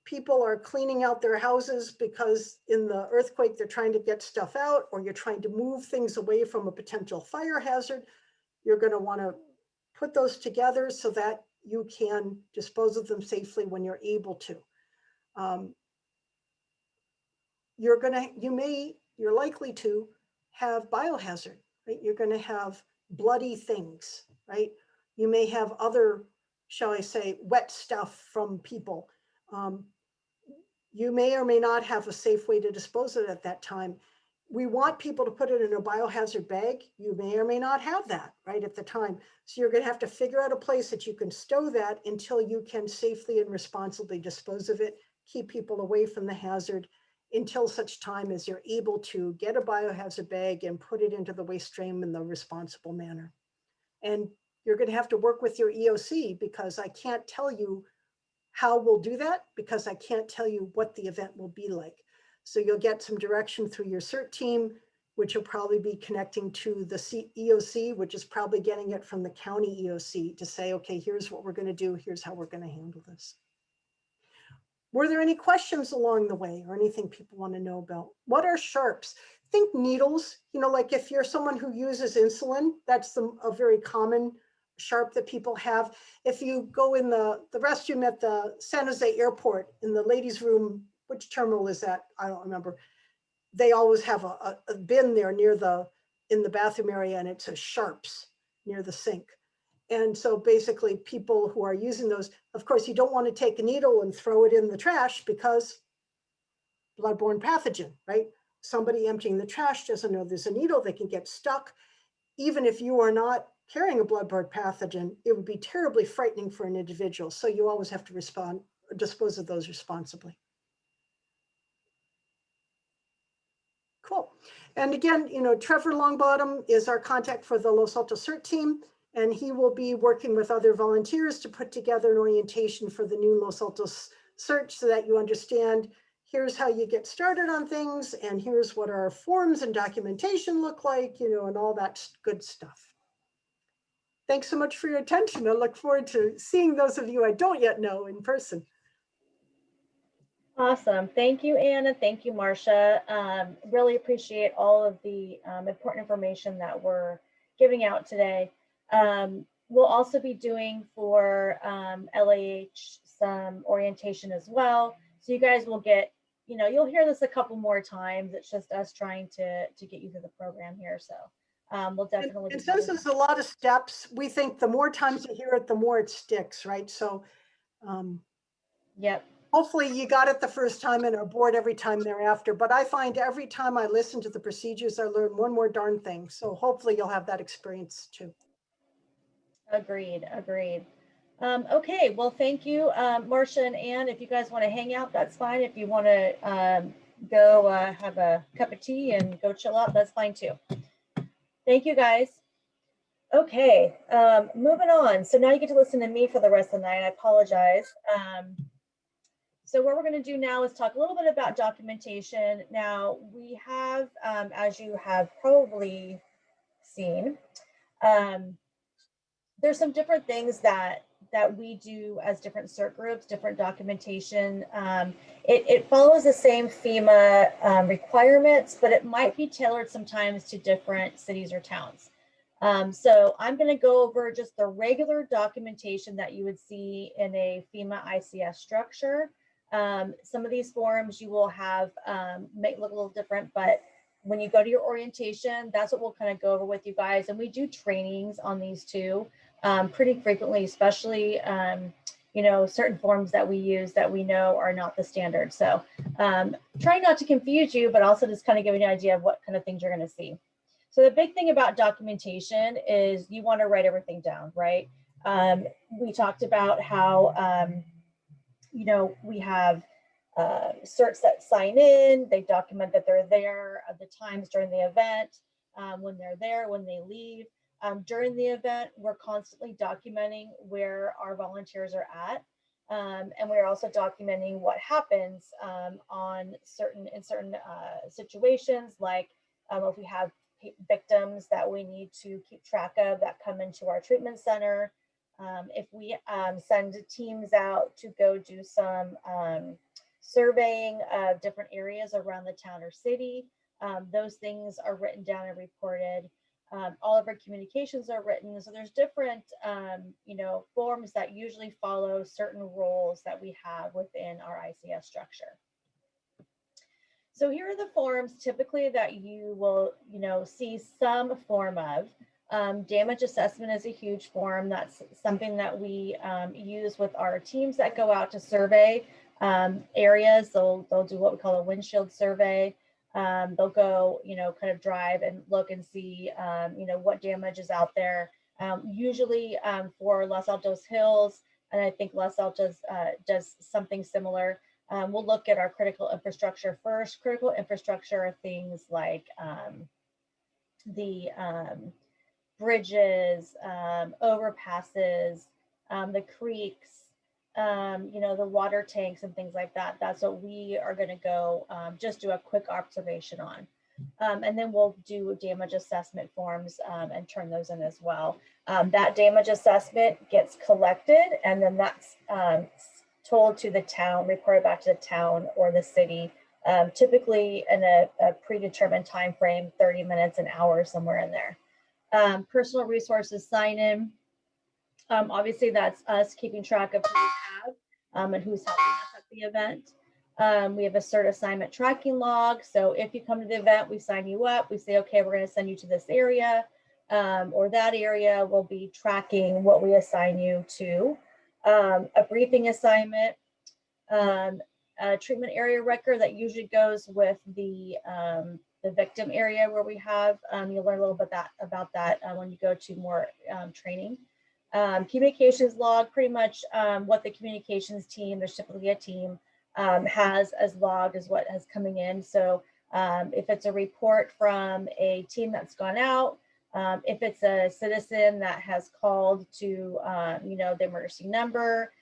people are cleaning out their houses because in the earthquake, they're trying to get stuff out, or you're trying to move things away from a potential fire hazard. You're going to want to put those together so that you can dispose of them safely when you're able to. You're likely to have biohazard, right? You're going to have bloody things, right? You may have other, shall I say, wet stuff from people. You may or may not have a safe way to dispose of it at that time. We want people to put it in a biohazard bag. You may or may not have that right at the time. So you're going to have to figure out a place that you can stow that until you can safely and responsibly dispose of it, keep people away from the hazard until such time as you're able to get a biohazard bag and put it into the waste stream in the responsible manner. And you're going to have to work with your EOC, because I can't tell you how we'll do that, because I can't tell you what the event will be like. So you'll get some direction through your CERT team, which will probably be connecting to the EOC, which is probably getting it from the county EOC to say, okay, here's what we're going to do. Here's how we're going to handle this. Were there any questions along the way or anything people want to know about? What are sharps? Think needles, you know, like if you're someone who uses insulin, that's a very common sharp that people have. If you go in the restroom at the San Jose airport in the ladies' room, which terminal is that? I don't remember. They always have a bin there in the bathroom area, and it says sharps near the sink. And so basically people who are using those, of course, you don't want to take a needle and throw it in the trash because bloodborne pathogen, right? Somebody emptying the trash doesn't know there's a needle, they can get stuck. Even if you are not carrying a bloodborne pathogen, it would be terribly frightening for an individual. So you always have to dispose of those responsibly. Cool. And again, you know, Trevor Longbottom is our contact for the Los Altos CERT team, and he will be working with other volunteers to put together an orientation for the new Los Altos CERT so that you understand, here's how you get started on things, and here's what our forms and documentation look like, you know, and all that good stuff. Thanks so much for your attention. I look forward to seeing those of you I don't yet know in person. Awesome. Thank you, Anna. Thank you, Marcia. Really appreciate all of the important information that we're giving out today. We'll also be doing for LAH some orientation as well. So you guys will get, you know, you'll hear this a couple more times. It's just us trying to get you through the program here. So we'll definitely. And since there's a lot of steps, we think the more times you hear it, the more it sticks, right? So yep. Hopefully you got it the first time and are bored every time thereafter. But I find every time I listen to the procedures, I learn one more darn thing. So hopefully you'll have that experience too. Agreed. Okay, well, thank you, Marcia and Ann. If you guys want to hang out, that's fine. If you want to go have a cup of tea and go chill out, that's fine too. Thank you, guys. Okay, moving on. So now you get to listen to me for the rest of the night. I apologize. So what we're going to do now is talk a little bit about documentation. Now we have, as you have probably seen, there's some different things that we do as different CERT groups, different documentation. It follows the same FEMA requirements, but it might be tailored sometimes to different cities or towns. So I'm going to go over just the regular documentation that you would see in a FEMA ICS structure. Some of these forms you will have make look a little different, but when you go to your orientation, that's what we'll kind of go over with you guys. And we do trainings on these too, pretty frequently, especially, you know, certain forms that we use that we know are not the standard. So trying not to confuse you, but also just kind of giving you an idea of what kind of things you're going to see. So the big thing about documentation is you want to write everything down, right? We talked about how, you know, we have certs that sign in, they document that they're there at the times during the event, when they're there, when they leave. During the event, we're constantly documenting where our volunteers are at. And we're also documenting what happens in certain situations, like if we have victims that we need to keep track of that come into our treatment center. If we send teams out to go do some surveying of different areas around the town or city, those things are written down and reported. All of our communications are written. So there's different, you know, forms that usually follow certain roles that we have within our ICS structure. So here are the forms typically that you will, you know, see some form of. Damage assessment is a huge form. That's something that we use with our teams that go out to survey areas. They'll do what we call a windshield survey. They'll go, you know, kind of drive and look and see, you know, what damage is out there. Usually for Los Altos Hills, and I think Los Altos does something similar. We'll look at our critical infrastructure first. Critical infrastructure are things like the bridges, overpasses, the creeks, you know, the water tanks and things like that. That's what we are going to go just do a quick observation on. And then we'll do damage assessment forms and turn those in as well. That damage assessment gets collected, and then that's told to the town, reported back to the town or the city, typically in a predetermined time frame, 30 minutes, an hour, somewhere in there. Personal resources sign in. Obviously, that's us keeping track of who we have and who's helping us at the event. We have a CERT assignment tracking log. So if you come to the event, we sign you up. We say, okay, we're going to send you to this area or that area. We'll be tracking what we assign you to. A briefing assignment, a treatment area record that usually goes with the victim area where we have. You'll learn a little bit about that when you go to more training. Communications log, pretty much what the communications team, there's typically a team, has as log is what is coming in. So if it's a report from a team that's gone out, if it's a citizen that has called to, you know, the emergency number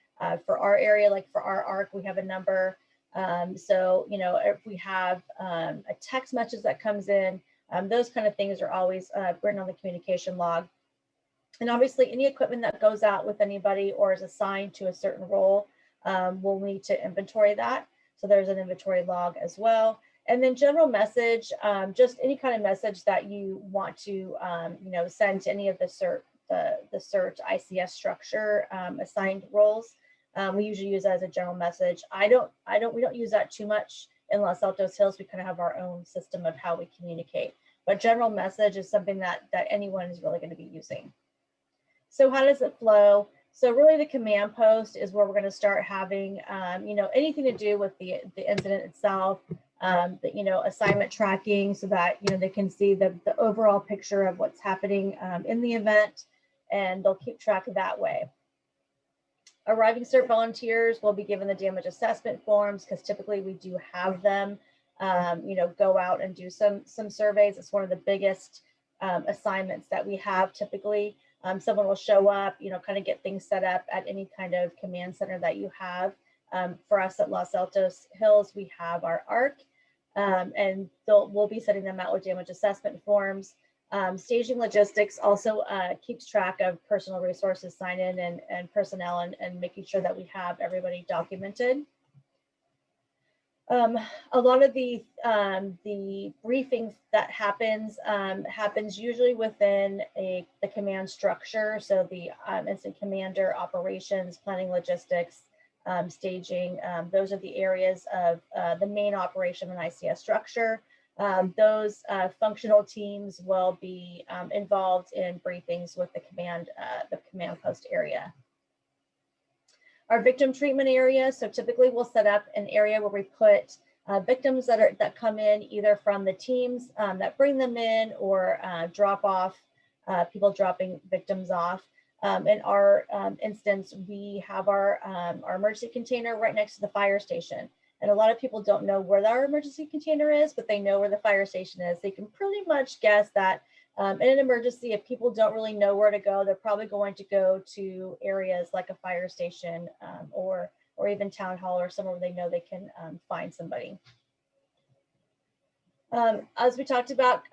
for our area, like for our ARC, we have a number. So, you know, if we have a text message that comes in, those kind of things are always written on the communication log. And obviously any equipment that goes out with anybody or is assigned to a certain role, we'll need to inventory that. So there's an inventory log as well. And then general message, just any kind of message that you want to, you know, send to any of the CERT, the CERT ICS structure assigned roles. We usually use that as a general message. We don't use that too much in Los Altos Hills. We kind of have our own system of how we communicate. But general message is something that anyone is really going to be using. So how does it flow? So really the command post is where we're going to start having, you know, anything to do with the incident itself, the, you know, assignment tracking so that, you know, they can see the overall picture of what's happening in the event, and they'll keep track of that way. Arriving CERT volunteers will be given the damage assessment forms because typically we do have them, you know, go out and do some surveys. It's one of the biggest assignments that we have typically. Someone will show up, you know, kind of get things set up at any kind of command center that you have. For us at Los Altos Hills, we have our ARC, and we'll be setting them out with damage assessment forms. Staging logistics also keeps track of personal resources sign in and personnel and making sure that we have everybody documented. A lot of the briefings that happens usually within the command structure. So the incident commander, operations, planning, logistics, staging. Those are the areas of the main operation of an ICS structure. Those functional teams will be involved in briefings with the command post area. Our victim treatment area. So typically we'll set up an area where we put victims that come in either from the teams that bring them in or drop off, people dropping victims off. In our instance, we have our emergency container right next to the fire station. And a lot of people don't know where our emergency container is, but they know where the fire station is. They can pretty much guess that in an emergency, if people don't really know where to go, they're probably going to go to areas like a fire station or even town hall or somewhere where they know they can find somebody. As we talked about,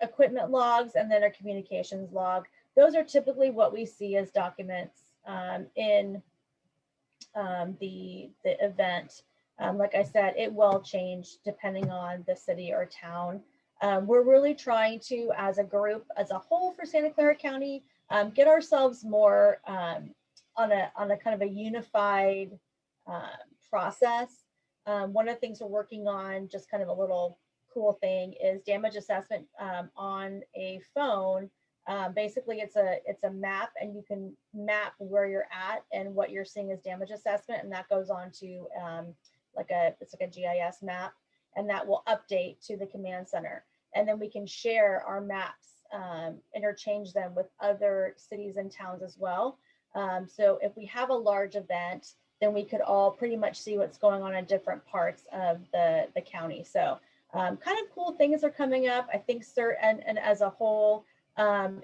equipment logs and then our communications log. Those are typically what we see as documents in the event. Like I said, it will change depending on the city or town. We're really trying to, as a group, as a whole for Santa Clara County, get ourselves more on a kind of a unified process. One of the things we're working on, just kind of a little cool thing, is damage assessment on a phone. Basically, it's a map, and you can map where you're at and what you're seeing as damage assessment, and that goes on to it's like a GIS map, and that will update to the command center. And then we can share our maps, interchange them with other cities and towns as well. So if we have a large event, then we could all pretty much see what's going on in different parts of the county. So kind of cool things are coming up. I think CERT and as a whole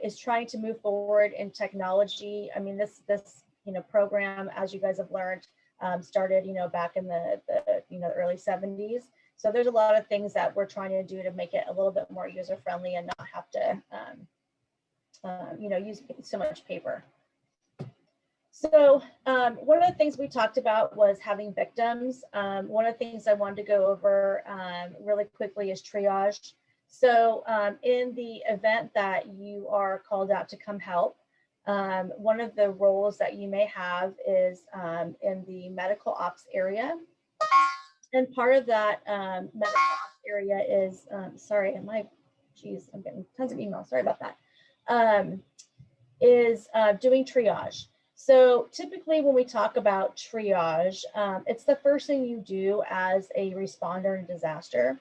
is trying to move forward in technology. I mean, this program, as you guys have learned, started back in the early 70s. So there's a lot of things that we're trying to do to make it a little bit more user friendly and not have to use so much paper. So one of the things we talked about was having victims. One of the things I wanted to go over really quickly is triage. So in the event that you are called out to come help, one of the roles that you may have is in the medical ops area. And part of that medical ops area is, sorry, I'm getting tons of emails, sorry about that, is doing triage. So typically when we talk about triage, it's the first thing you do as a responder in disaster.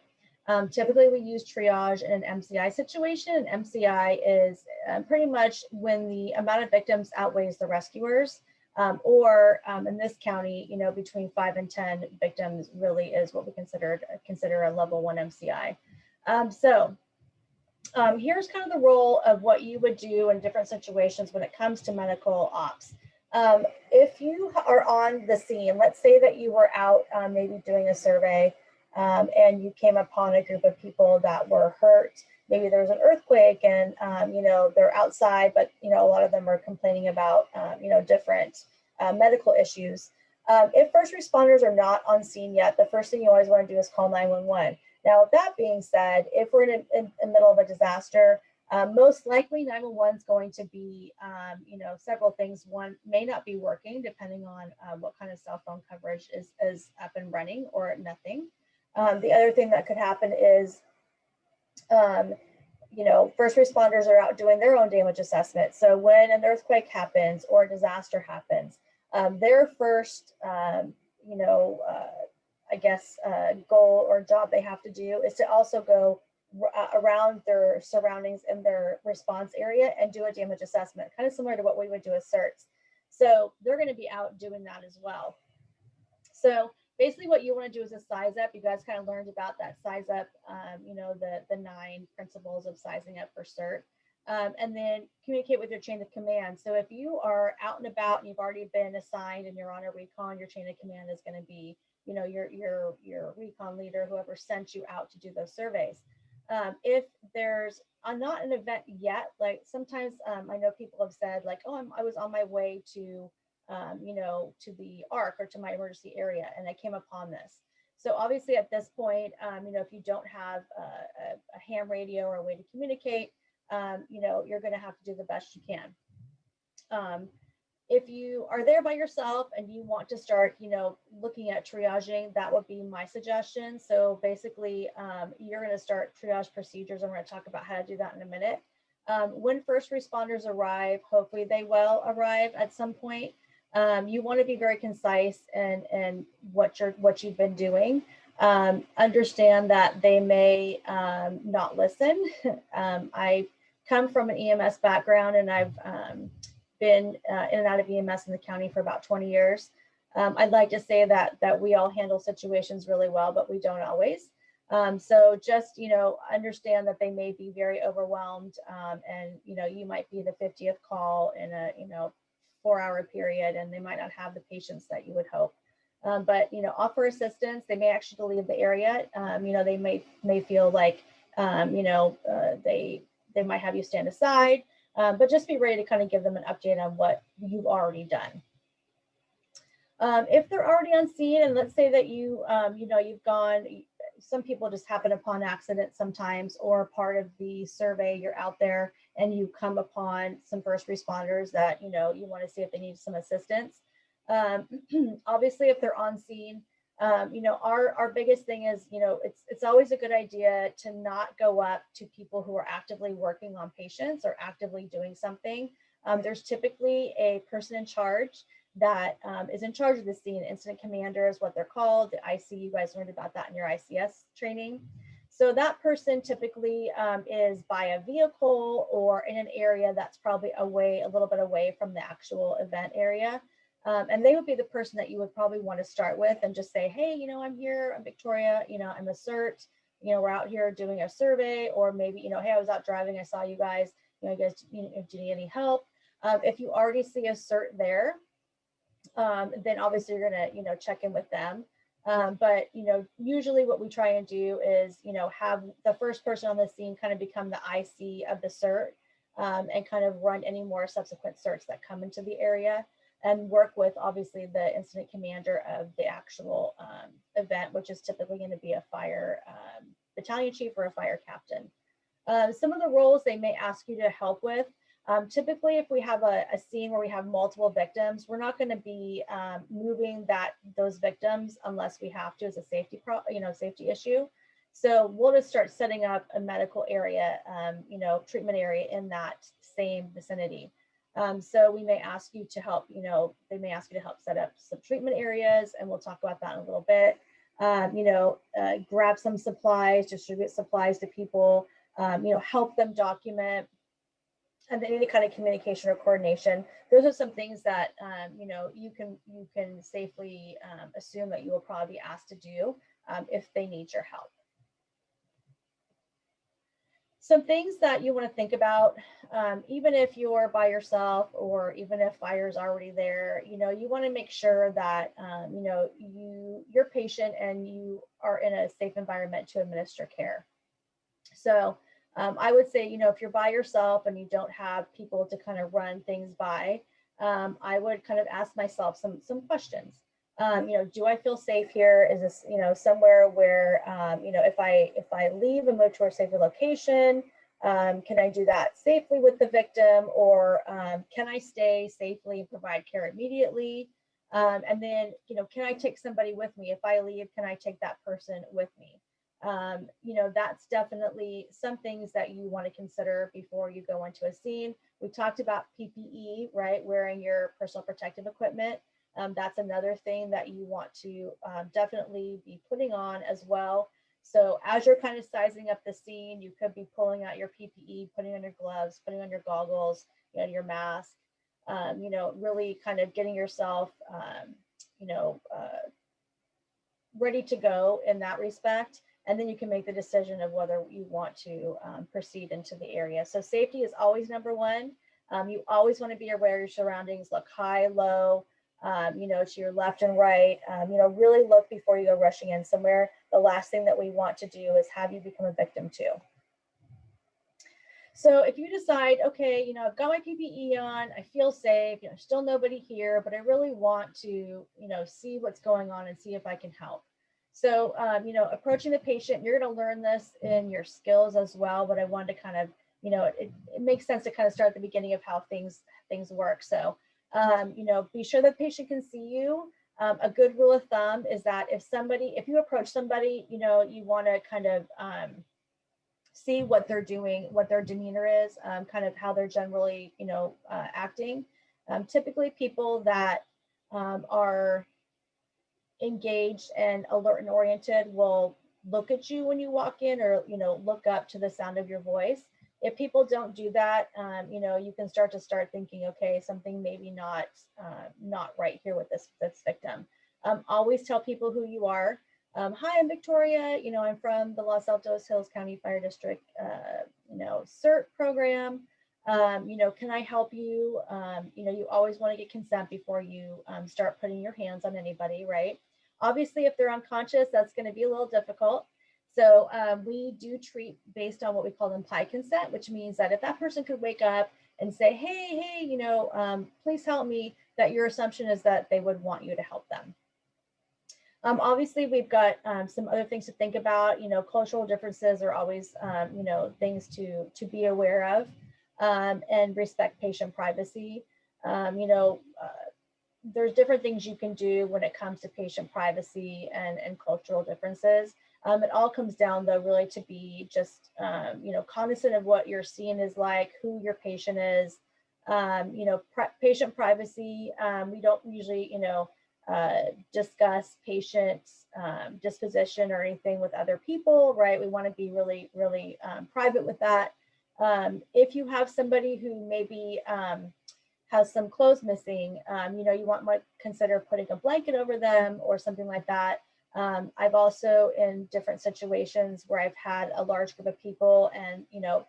Typically we use triage in an MCI situation. And MCI is pretty much when the amount of victims outweighs the rescuers, or in this county, between 5 and 10 victims really is what we consider a level 1 MCI. Here's kind of the role of what you would do in different situations when it comes to medical ops. If you are on the scene, let's say that you were out maybe doing a survey and you came upon a group of people that were hurt. Maybe there was an earthquake and, they're outside, but, a lot of them are complaining about, different medical issues. If first responders are not on scene yet, the first thing you always want to do is call 911. Now, with that being said, if we're in the middle of a disaster, most likely 911 is going to be, several things. One may not be working depending on what kind of cell phone coverage is up and running or nothing. The other thing that could happen is, first responders are out doing their own damage assessment. So when an earthquake happens or a disaster happens, their first, goal or job they have to do is to also go around their surroundings in their response area and do a damage assessment, kind of similar to what we would do as CERTs. So they're going to be out doing that as well. So basically what you want to do is a size up. You guys kind of learned about that size up, the 9 principles of sizing up for CERT. And then communicate with your chain of command. So if you are out and about and you've already been assigned and you're on a recon, your chain of command is going to be, your recon leader, whoever sent you out to do those surveys. If there's not an event yet, like sometimes I know people have said like, oh, I was on my way to, to the ARC or to my emergency area and I came upon this. So obviously at this point, if you don't have a ham radio or a way to communicate, you're going to have to do the best you can. If you are there by yourself and you want to start, looking at triaging, that would be my suggestion. So basically, you're going to start triage procedures. I'm going to talk about how to do that in a minute. When first responders arrive, hopefully they will arrive at some point. You want to be very concise in what you've been doing. Understand that they may not listen. I come from an EMS background, and I've been in and out of EMS in the county for about 20 years. I'd like to say that we all handle situations really well, but we don't always. So just, understand that they may be very overwhelmed, and, you might be the 50th call in a, 4-hour period, and they might not have the patience that you would hope. But, offer assistance. They may actually leave the area. They may feel like, they might have you stand aside. But just be ready to kind of give them an update on what you've already done. If they're already on scene, and let's say that you've gone, some people just happen upon accident sometimes, or part of the survey, you're out there and you come upon some first responders that, you want to see if they need some assistance. Obviously, if they're on scene, our biggest thing is, it's always a good idea to not go up to people who are actively working on patients or actively doing something. There's typically a person in charge that is in charge of the scene. Incident commander is what they're called. The IC, you guys learned about that in your ICS training. So that person typically is by a vehicle or in an area that's probably a little bit away from the actual event area. And they would be the person that you would probably want to start with and just say, hey, I'm here, I'm Victoria, I'm a CERT, we're out here doing a survey, or maybe, hey, I was out driving, I saw you guys, you guys, do you need any help? If you already see a CERT there, then obviously you're gonna, check in with them. But, usually what we try and do is, have the first person on the scene kind of become the IC of the CERT, and kind of run any more subsequent CERTs that come into the area, and work with obviously the incident commander of the actual event, which is typically going to be a fire battalion chief or a fire captain. Some of the roles they may ask you to help with. Typically, if we have a scene where we have multiple victims, we're not going to be moving those victims unless we have to as a safety issue. So we'll just start setting up a medical area, treatment area in that same vicinity. So we may ask you to help, they may ask you to help set up some treatment areas, and we'll talk about that in a little bit. Grab some supplies, distribute supplies to people, help them document, and then any kind of communication or coordination. Those are some things that, you can safely assume that you will probably be asked to do if they need your help. Some things that you want to think about, even if you're by yourself or even if fire's already there, you want to make sure that, you're patient and you are in a safe environment to administer care. So I would say, if you're by yourself and you don't have people to kind of run things by, I would kind of ask myself some questions. Do I feel safe here? Is this, somewhere where, if I leave and move to a safer location, can I do that safely with the victim, or can I stay safely and provide care immediately? And then, can I take somebody with me? If I leave, can I take that person with me? That's definitely some things that you want to consider before you go into a scene. We talked about PPE, right? Wearing your personal protective equipment. That's another thing that you want to definitely be putting on as well. So as you're kind of sizing up the scene, you could be pulling out your PPE, putting on your gloves, putting on your goggles, your mask, really kind of getting yourself, ready to go in that respect. And then you can make the decision of whether you want to proceed into the area. So safety is always number one. You always want to be aware of your surroundings, look high, low, to your left and right, really look before you go rushing in somewhere. The last thing that we want to do is have you become a victim too. So if you decide, okay, I've got my PPE on, I feel safe, there's still nobody here, but I really want to, see what's going on and see if I can help. So, approaching the patient, you're going to learn this in your skills as well, but I wanted to kind of, it makes sense to kind of start at the beginning of how things work. So, You know, be sure the patient can see you. A good rule of thumb is that if you approach somebody, you know, you want to kind of see what they're doing, what their demeanor is, kind of how they're generally, you know, acting. Typically people that are engaged and alert and oriented will look at you when you walk in, or, you know, look up to the sound of your voice. If people don't do that, you know, you can start thinking, okay, something maybe not right here with this victim. Always tell people who you are. Hi, I'm Victoria. You know, I'm from the Los Altos Hills County Fire District, you know, CERT program. You know, can I help you? You know, you always want to get consent before you start putting your hands on anybody, right? Obviously, if they're unconscious, that's going to be a little difficult. So we do treat based on what we call implied consent, which means that if that person could wake up and say, hey, you know, please help me, that your assumption is that they would want you to help them. Obviously, we've got some other things to think about. You know, cultural differences are always, you know, things to be aware of, and respect patient privacy. You know, there's different things you can do when it comes to patient privacy and cultural differences. It all comes down though really to be just, you know, cognizant of what your scene is like, who your patient is, you know, patient privacy. We don't usually, you know, discuss patient's disposition or anything with other people, right? We want to be really, really private with that. If you have somebody who maybe has some clothes missing, you know, you might consider putting a blanket over them or something like that. I've also in different situations where I've had a large group of people and, you know,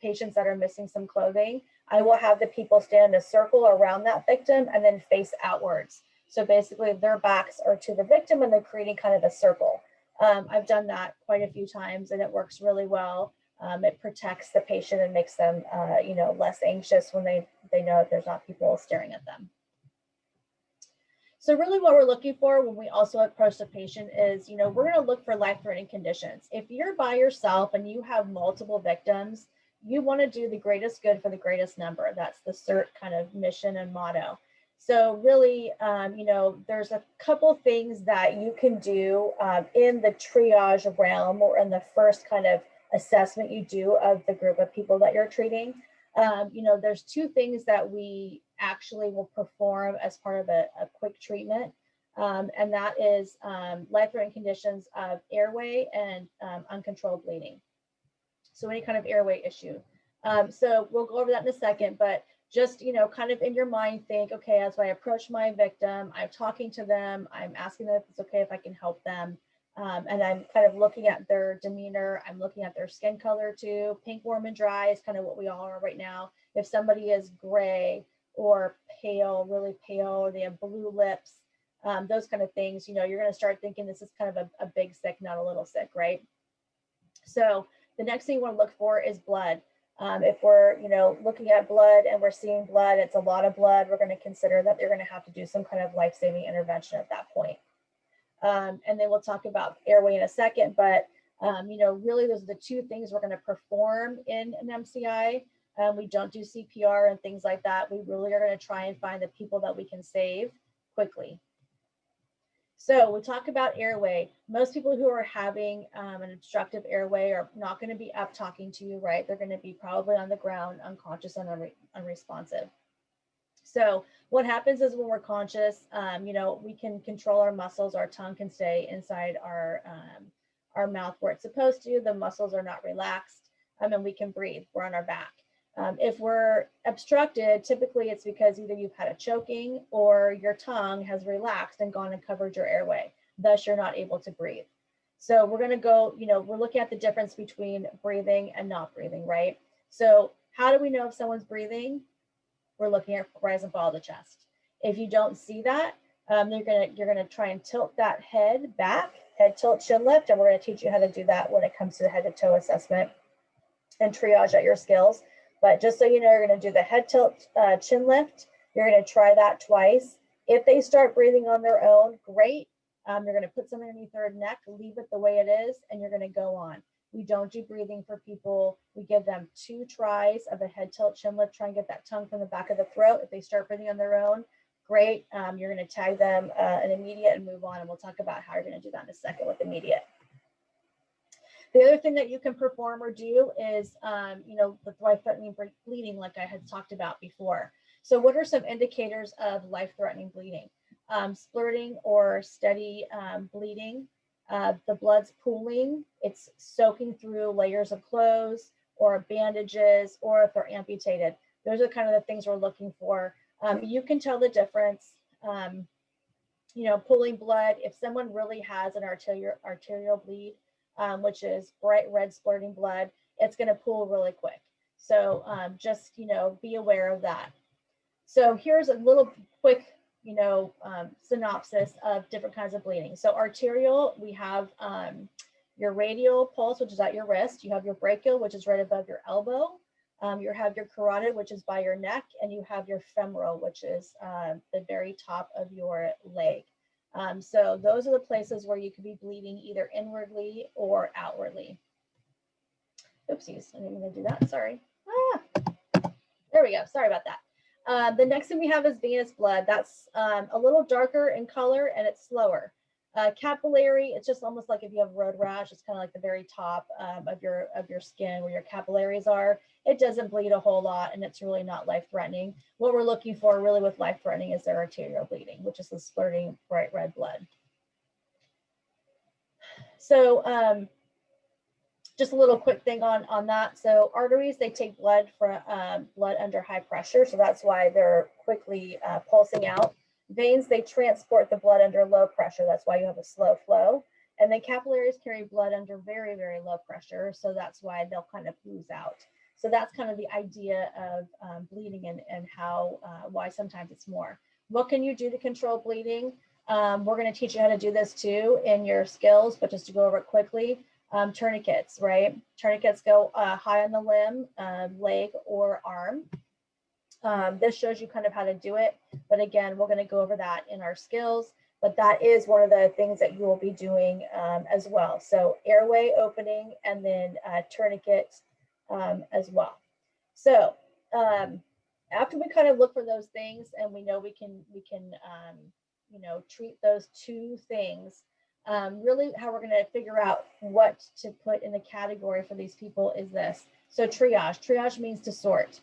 patients that are missing some clothing, I will have the people stand in a circle around that victim and then face outwards. So basically their backs are to the victim and they're creating kind of a circle. I've done that quite a few times and it works really well. It protects the patient and makes them, you know, less anxious when they know that there's not people staring at them. So really what we're looking for when we also approach the patient is, you know, we're going to look for life-threatening conditions. If you're by yourself and you have multiple victims, you want to do the greatest good for the greatest number. That's the CERT kind of mission and motto. So really, you know, there's a couple things that you can do in the triage realm or in the first kind of assessment you do of the group of people that you're treating. You know, there's two things that we actually will perform as part of a quick treatment. And that is life-threatening conditions of airway and uncontrolled bleeding. So any kind of airway issue. So we'll go over that in a second, but just, you know, kind of in your mind, think, okay, as I approach my victim, I'm talking to them, I'm asking them if it's okay if I can help them. And I'm kind of looking at their demeanor. I'm looking at their skin color too. Pink, warm, and dry is kind of what we all are right now. If somebody is gray or pale, really pale, or they have blue lips, those kind of things, you know, you're going to start thinking this is kind of a big sick, not a little sick, right? So the next thing you want to look for is blood. If we're, you know, looking at blood and we're seeing blood, it's a lot of blood, we're going to consider that they're going to have to do some kind of life-saving intervention at that point. And then we'll talk about airway in a second, but you know, really those are the two things we're going to perform in an MCI. We don't do CPR and things like that. We really are going to try and find the people that we can save quickly. So we'll talk about airway. Most people who are having an obstructive airway are not going to be up talking to you, right? They're going to be probably on the ground, unconscious and unresponsive. So what happens is when we're conscious, you know, we can control our muscles. Our tongue can stay inside our mouth where it's supposed to. The muscles are not relaxed, and we can breathe. We're on our back. If we're obstructed, typically it's because either you've had a choking or your tongue has relaxed and gone and covered your airway. Thus, you're not able to breathe. So we're going to go, you know, we're looking at the difference between breathing and not breathing, right? So how do we know if someone's breathing? We're looking at rise and fall of the chest. If you don't see that, you're gonna try and tilt that head back, head tilt, chin lift, and we're going to teach you how to do that when it comes to the head to toe assessment and triage at your skills. But just so you know, you're going to do the head tilt, chin lift. You're going to try that twice. If they start breathing on their own, great. You're going to put something underneath their neck, leave it the way it is, and you're going to go on. We don't do breathing for people. We give them 2 tries of a head tilt chin lift, try and get that tongue from the back of the throat. If they start breathing on their own, great. You're going to tag them an immediate and move on. And we'll talk about how you're going to do that in a second with immediate. The other thing that you can perform or do is, the life-threatening bleeding, like I had talked about before. So what are some indicators of life-threatening bleeding? Splurting or steady bleeding. The blood's pooling, it's soaking through layers of clothes or bandages, or if they're amputated. Those are kind of the things we're looking for. You can tell the difference. Pooling blood, if someone really has an arterial bleed, which is bright red splurting blood, it's going to pool really quick. So just, be aware of that. So here's a little quick, synopsis of different kinds of bleeding. So arterial, we have your radial pulse, which is at your wrist. You have your brachial, which is right above your elbow. You have your carotid, which is by your neck, and you have your femoral, which is the very top of your leg. So those are the places where you could be bleeding either inwardly or outwardly. Oopsies, I didn't mean to do that, sorry. There we go, sorry about that. The next thing we have is venous blood. That's a little darker in color and it's slower. Capillary, it's just almost like if you have road rash, it's kind of like the very top of your skin where your capillaries are. It doesn't bleed a whole lot and it's really not life-threatening. What we're looking for really with life-threatening is their arterial bleeding, which is the splurting bright red blood. So just a little quick thing on that. So arteries, they take blood from blood under high pressure. So that's why they're quickly pulsing out. Veins, they transport the blood under low pressure. That's why you have a slow flow. And then capillaries carry blood under very, very low pressure. So that's why they'll kind of ooze out. So that's kind of the idea of bleeding and how, why sometimes it's more. What can you do to control bleeding? We're going to teach you how to do this too in your skills, but just to go over it quickly. Tourniquets, right? Tourniquets go high on the limb, leg or arm. This shows you kind of how to do it. But again, we're going to go over that in our skills, but that is one of the things that you will be doing as well. So airway opening and then tourniquet as well. So after we kind of look for those things and we know we can treat those 2 things, really how we're going to figure out what to put in the category for these people is this. So triage. Triage means to sort.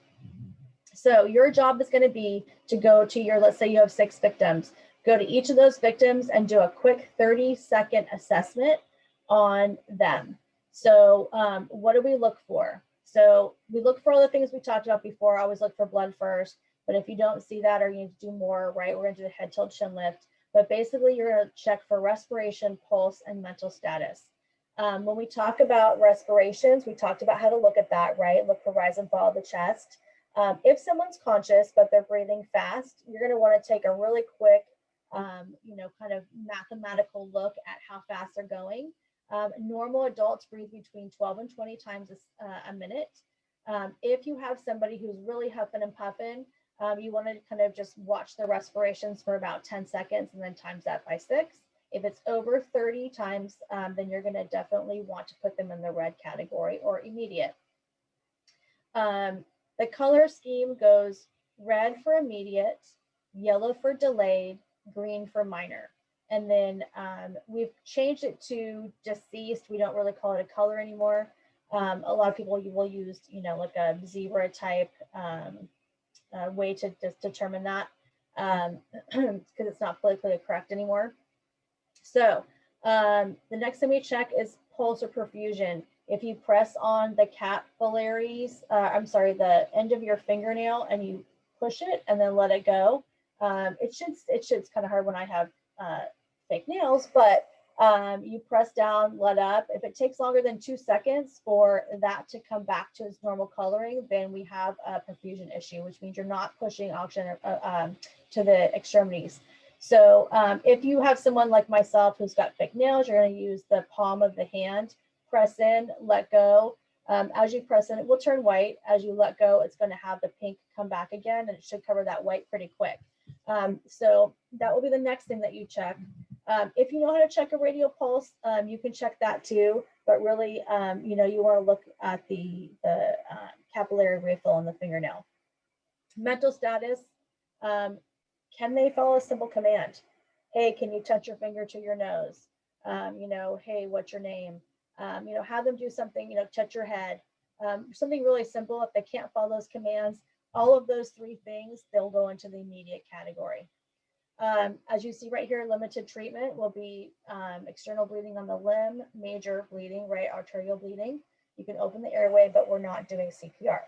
So your job is going to be to go to your, let's say you have 6 victims, go to each of those victims and do a quick 30-second assessment on them. So what do we look for? So we look for all the things we talked about before. I always look for blood first, but if you don't see that or you need to do more, right, we're going to do the head tilt chin lift. But basically you're going to check for respiration, pulse, and mental status. When we talk about respirations, we talked about how to look at that, right? Look for rise and fall of the chest. If someone's conscious, but they're breathing fast, you're going to want to take a really quick, kind of mathematical look at how fast they're going. Normal adults breathe between 12 and 20 times a minute. If you have somebody who's really huffing and puffing, you want to kind of just watch the respirations for about 10 seconds and then times that by 6. If it's over 30 times, then you're going to definitely want to put them in the red category or immediate. The color scheme goes red for immediate, yellow for delayed, green for minor. And then we've changed it to deceased. We don't really call it a color anymore. A lot of people will use, like a zebra type way to just determine that because it's not politically correct anymore. So the next thing we check is pulse or perfusion. If you press on the capillaries, the end of your fingernail and you push it and then let it go, it's kind of hard when I have fake nails, but you press down, let up. If it takes longer than 2 seconds for that to come back to its normal coloring, then we have a perfusion issue, which means you're not pushing oxygen to the extremities. So if you have someone like myself who's got fake nails, you're going to use the palm of the hand, press in, let go. As you press in, it will turn white. As you let go, it's going to have the pink come back again, and it should cover that white pretty quick. So that will be the next thing that you check. If you know how to check a radial pulse, you can check that too, but really, you know, you want to look at the capillary refill in the fingernail. Mental status, can they follow a simple command? Hey, can you touch your finger to your nose? You know, hey, what's your name? You know, have them do something, you know, touch your head. Something really simple. If they can't follow those commands, all of those three things, they'll go into the immediate category. As you see right here, limited treatment will be external bleeding on the limb, major bleeding, right, arterial bleeding. You can open the airway, but we're not doing CPR.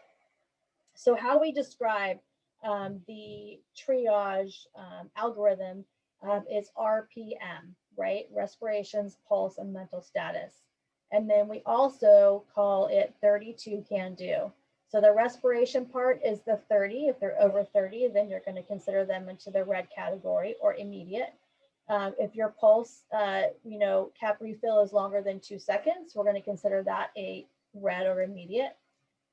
So how we describe the triage algorithm is RPM, right? Respirations, pulse, and mental status. And then we also call it 32 can do. So the respiration part is the 30. If they're over 30, then you're going to consider them into the red category or immediate. If your pulse, you know, cap refill is longer than 2 seconds, we're going to consider that a red or immediate.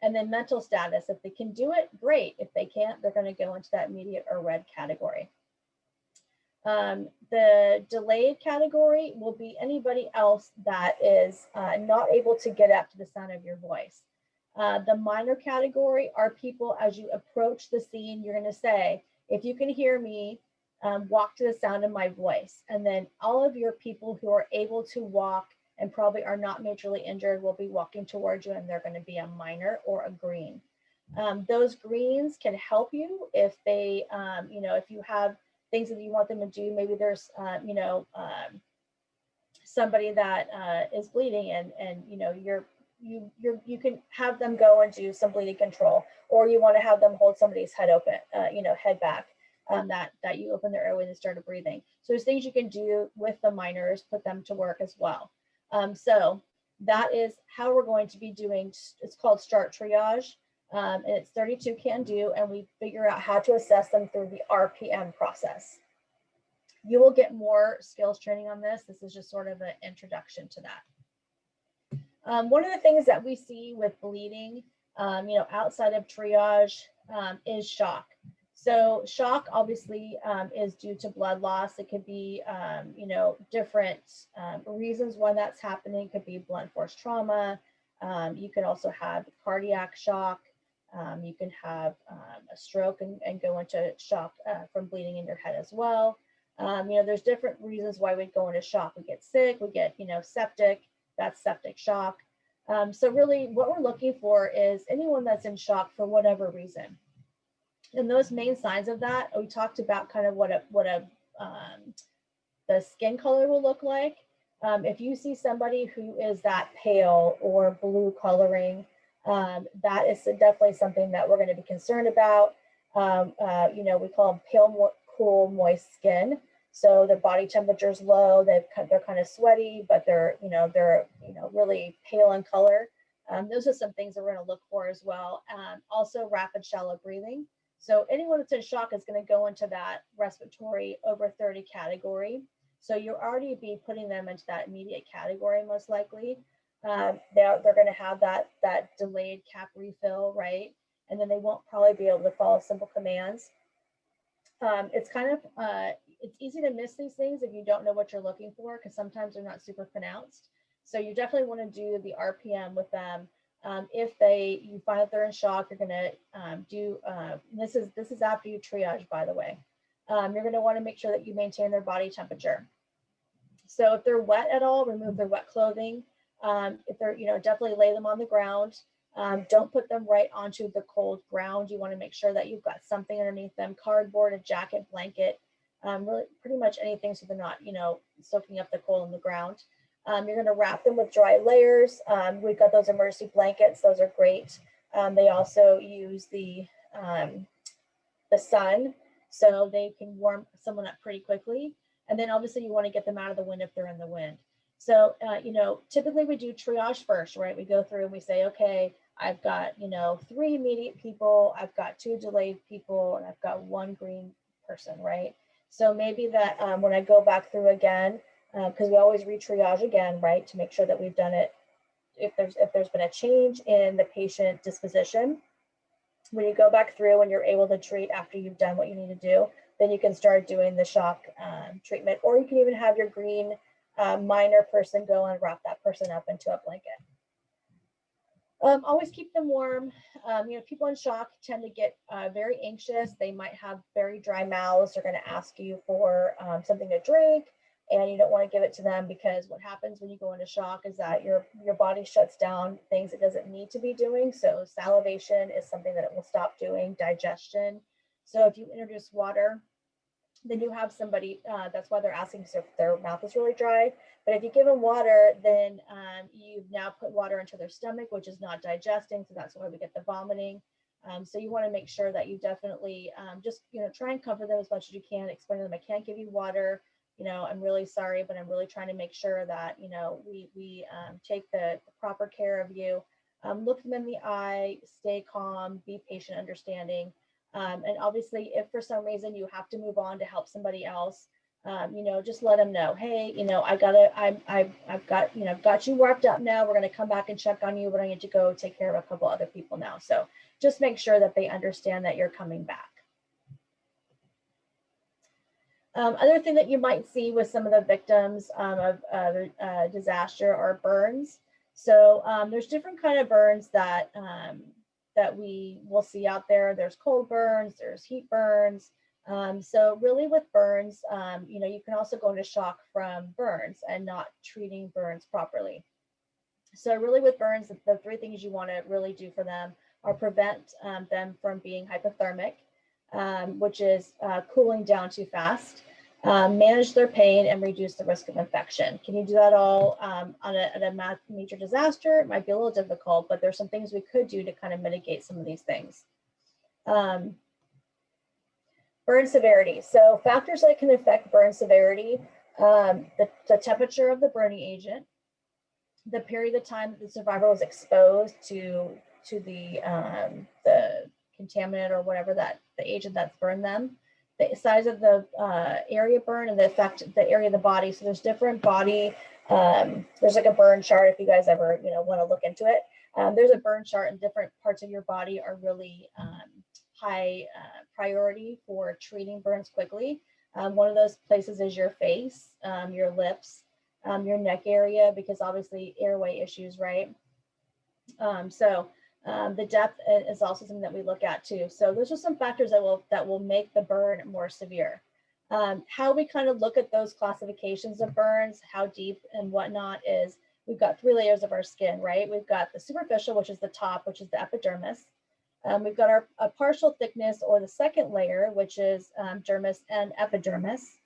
And then mental status, if they can do it, great. If they can't, they're going to go into that immediate or red category. The delayed category will be anybody else that is not able to get up to the sound of your voice. The minor category are people, as you approach the scene, you're going to say, if you can hear me, walk to the sound of my voice. And then all of your people who are able to walk and probably are not majorly injured will be walking towards you, and they're going to be a minor or a green. Those greens can help you if they, you know, if you have things that you want them to do. Maybe there's, you know, somebody that is bleeding, and you know, you can have them go and do some bleeding control, or you want to have them hold somebody's head open, you know, head back, that you open their airway and start breathing. So there's things you can do with the minors, put them to work as well. So that is how we're going to be doing. It's called start triage, and it's 32 can do, and we figure out how to assess them through the RPM process. You will get more skills training on this. This is just sort of an introduction to that. One of the things that we see with bleeding, you know, outside of triage, is shock. So shock obviously is due to blood loss. It could be, you know, different reasons why that's happening. It could be blunt force trauma. You can also have cardiac shock. You can have a stroke and go into shock from bleeding in your head as well. You know, there's different reasons why we go into shock. We get sick, we get, you know, septic, that's septic shock. So really what we're looking for is anyone that's in shock for whatever reason. And those main signs of that, we talked about kind of what the skin color will look like. If you see somebody who is that pale or blue coloring, that is definitely something that we're going to be concerned about. You know, we call them pale, cool, moist skin. So their body temperature is low. They're kind of sweaty, but they're really pale in color. Those are some things that we're going to look for as well. Also, rapid, shallow breathing. So anyone that's in shock is going to go into that respiratory over 30 category. So you'll already be putting them into that immediate category, most likely. They're going to have that delayed cap refill, right? And then they won't probably be able to follow simple commands. It's kind of, it's easy to miss these things if you don't know what you're looking for, because sometimes they're not super pronounced. So you definitely want to do the RPM with them. If you find that they're in shock, you're going to do, this is after you triage, by the way. You're going to want to make sure that you maintain their body temperature. So if they're wet at all, remove their wet clothing. If they're, you know, definitely lay them on the ground. Don't put them right onto the cold ground. You want to make sure that you've got something underneath them, cardboard, a jacket, blanket, really pretty much anything so they're not, you know, soaking up the cold on the ground. You're going to wrap them with dry layers. We've got those emergency blankets. Those are great. They also use the sun, so they can warm someone up pretty quickly. And then obviously you want to get them out of the wind if they're in the wind. So, you know, typically we do triage first, right? We go through and we say, okay, I've got, you know, 3 immediate people, I've got 2 delayed people, and I've got 1 green person, right? So maybe that when I go back through again, because we always re-triage again, right, to make sure that we've done it. If there's been a change in the patient disposition, when you go back through and you're able to treat after you've done what you need to do, then you can start doing the shock treatment, or you can even have your green minor person go and wrap that person up into a blanket. Always keep them warm. People in shock tend to get very anxious. They might have very dry mouths. They're going to ask you for something to drink, and you don't want to give it to them, because what happens when you go into shock is that your body shuts down things it doesn't need to be doing. So salivation is something that it will stop doing, digestion. So if you introduce water, then you have somebody, that's why they're asking if their mouth is really dry. But if you give them water, then you've now put water into their stomach, which is not digesting. So that's why we get the vomiting. So you want to make sure that you definitely just, try and comfort them as much as you can. Explain to them, I can't give you water. I'm really sorry, but I'm really trying to make sure that, we take the proper care of you. Look them in the eye, stay calm, be patient, understanding. And obviously, if for some reason you have to move on to help somebody else, just let them know, hey, I've got you wrapped up now. We're going to come back and check on you, but I need to go take care of a couple other people now. So just make sure that they understand that you're coming back. Other thing that you might see with some of the victims of disaster are burns. So there's different kind of burns that we will see out there. There's cold burns, there's heat burns. So really with burns, you can also go into shock from burns and not treating burns properly. So really with burns, the three things you want to really do for them are prevent them from being hypothermic, which is cooling down too fast, manage their pain, and reduce the risk of infection. Can you do that all on a major disaster? It might be a little difficult, but there's some things we could do to kind of mitigate some of these things. Burn severity. So factors that can affect burn severity, the temperature of the burning agent, the period of time that the survivor was exposed to the contaminant or whatever the agent that's burned them, the size of the area burn, and the area of the body. So there's different body, there's like a burn chart if you guys ever want to look into it. There's a burn chart, and different parts of your body are really high priority for treating burns quickly. One of those places is your face, your lips, your neck area, because obviously airway issues, right? The depth is also something that we look at too. So those are some factors that will make the burn more severe. How we kind of look at those classifications of burns, how deep and whatnot, is we've got 3 layers of our skin, right? We've got the superficial, which is the top, which is the epidermis. We've got our partial thickness, or the second layer, which is dermis and epidermis.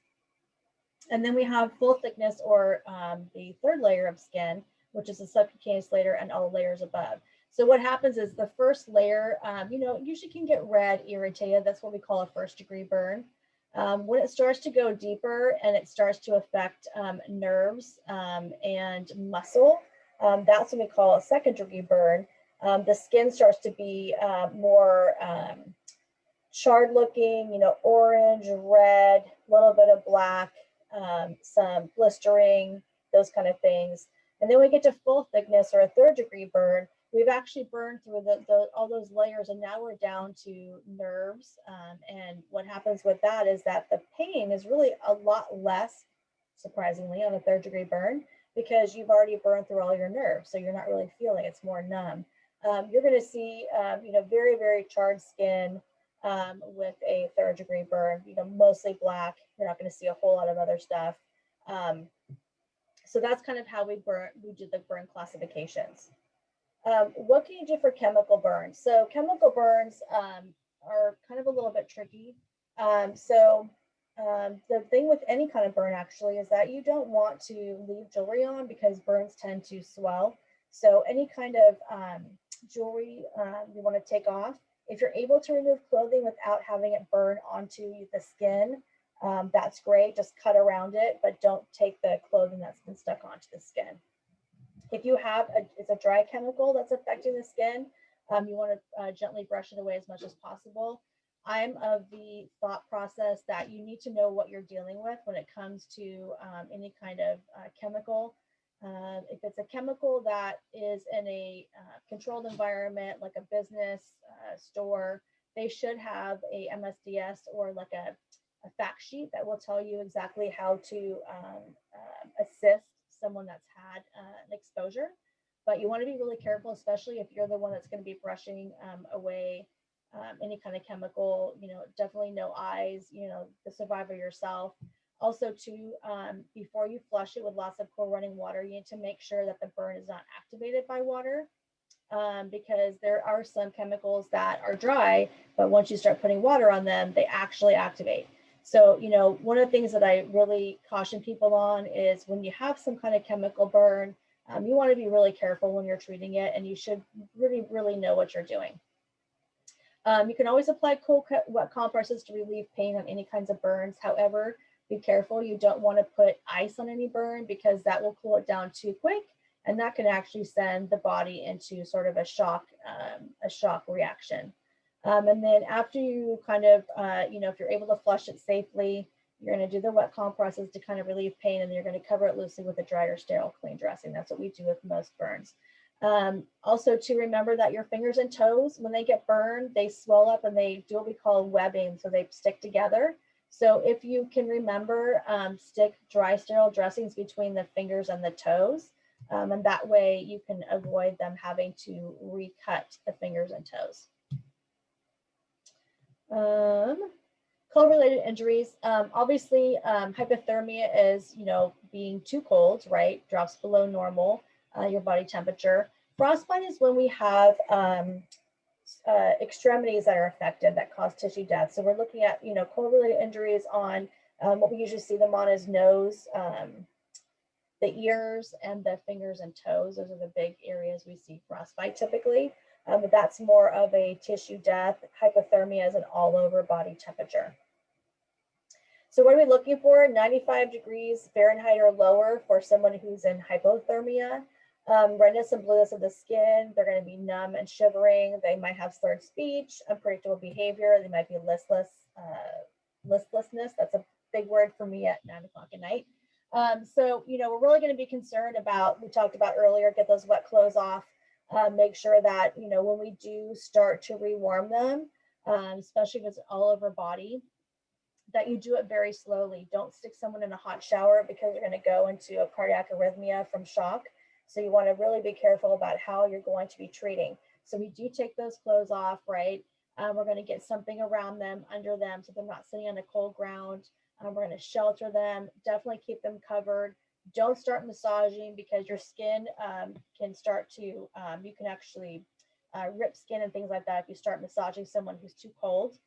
And then we have full thickness, or the third layer of skin, which is the subcutaneous layer and all layers above. So what happens is the first layer, usually can get red, irritated. That's what we call a 1st-degree burn. When it starts to go deeper and it starts to affect nerves and muscle, that's what we call a 2nd-degree burn. The skin starts to be more charred looking, orange, red, a little bit of black, some blistering, those kind of things. And then we get to full thickness, or a 3rd-degree burn. We've actually burned through all those layers, and now we're down to nerves. And what happens with that is that the pain is really a lot less, surprisingly, on a 3rd-degree burn, because you've already burned through all your nerves. So you're not really feeling, it's more numb. You're going to see, very, very charred skin with a 3rd-degree burn, mostly black. You're not going to see a whole lot of other stuff. So that's kind of how we do the burn classifications. What can you do for chemical burns? So chemical burns are kind of a little bit tricky. The thing with any kind of burn actually is that you don't want to leave jewelry on, because burns tend to swell. So any kind of jewelry you want to take off. If you're able to remove clothing without having it burn onto the skin, that's great. Just cut around it, but don't take the clothing that's been stuck onto the skin. If you have it's a dry chemical that's affecting the skin, you want to gently brush it away as much as possible. I'm of the thought process that you need to know what you're dealing with when it comes to any kind of chemical. If it's a chemical that is in a controlled environment, like a business store, they should have a MSDS, or like fact sheet that will tell you exactly how to assist someone that's had an exposure. But you want to be really careful, especially if you're the one that's going to be brushing away any kind of chemical. Definitely no eyes, the survivor yourself. Also too, before you flush it with lots of cool running water, you need to make sure that the burn is not activated by water. Because there are some chemicals that are dry, but once you start putting water on them, they actually activate. So, one of the things that I really caution people on is when you have some kind of chemical burn, you want to be really careful when you're treating it, and you should really, really know what you're doing. You can always apply cool wet compresses to relieve pain on any kinds of burns. However, be careful. You don't want to put ice on any burn because that will cool it down too quick. And that can actually send the body into sort of a shock reaction. And then after you kind of, if you're able to flush it safely, you're going to do the wet compresses to kind of relieve pain, and then you're going to cover it loosely with a dry or sterile clean dressing. That's what we do with most burns. Also to remember that your fingers and toes, when they get burned, they swell up and they do what we call webbing. So they stick together. So if you can remember, stick dry sterile dressings between the fingers and the toes. And that way you can avoid them having to recut the fingers and toes. Cold-related injuries. Obviously, hypothermia is, being too cold, right? Drops below normal, your body temperature. Frostbite is when we have extremities that are affected that cause tissue death. So we're looking at, cold-related injuries on what we usually see them on is nose, the ears, and the fingers and toes. Those are the big areas we see frostbite typically. But that's more of a tissue death. Hypothermia is an all over body temperature. So what are we looking for? 95 degrees Fahrenheit or lower for someone who's in hypothermia. Redness and blueness of the skin. They're going to be numb and shivering. They might have slurred speech, unpredictable behavior. They might be listlessness. That's a big word for me at 9 o'clock at night. So, we're really going to be concerned about, we talked about earlier, get those wet clothes off, make sure that, when we do start to rewarm them, especially if it's all over body, that you do it very slowly. Don't stick someone in a hot shower because you're going to go into a cardiac arrhythmia from shock. So you want to really be careful about how you're going to be treating. So we do take those clothes off, right? We're going to get something around them, under them, so they're not sitting on the cold ground. We're going to shelter them, definitely keep them covered. Don't start massaging because your skin can start to, you can actually rip skin and things like that if you start massaging someone who's too cold.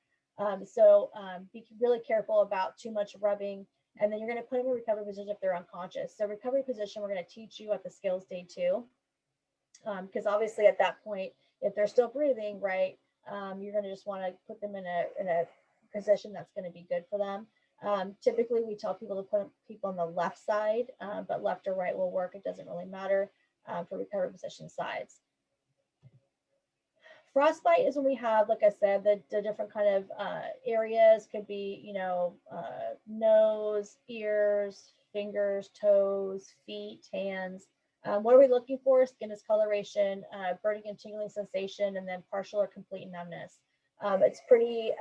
So be really careful about too much rubbing. And then you're going to put them in recovery position if they're unconscious. So recovery position, we're going to teach you at the skills day too. Because obviously at that point, if they're still breathing, right, you're going to just want to put them in a position that's going to be good for them. Typically, we tell people to put people on the left side, but left or right will work. It doesn't really matter for recovery position sides. Frostbite is when we have, like I said, the different kind of areas. Could be, nose, ears, fingers, toes, feet, hands. What are we looking for? Skin discoloration, burning and tingling sensation, and then partial or complete numbness. It's pretty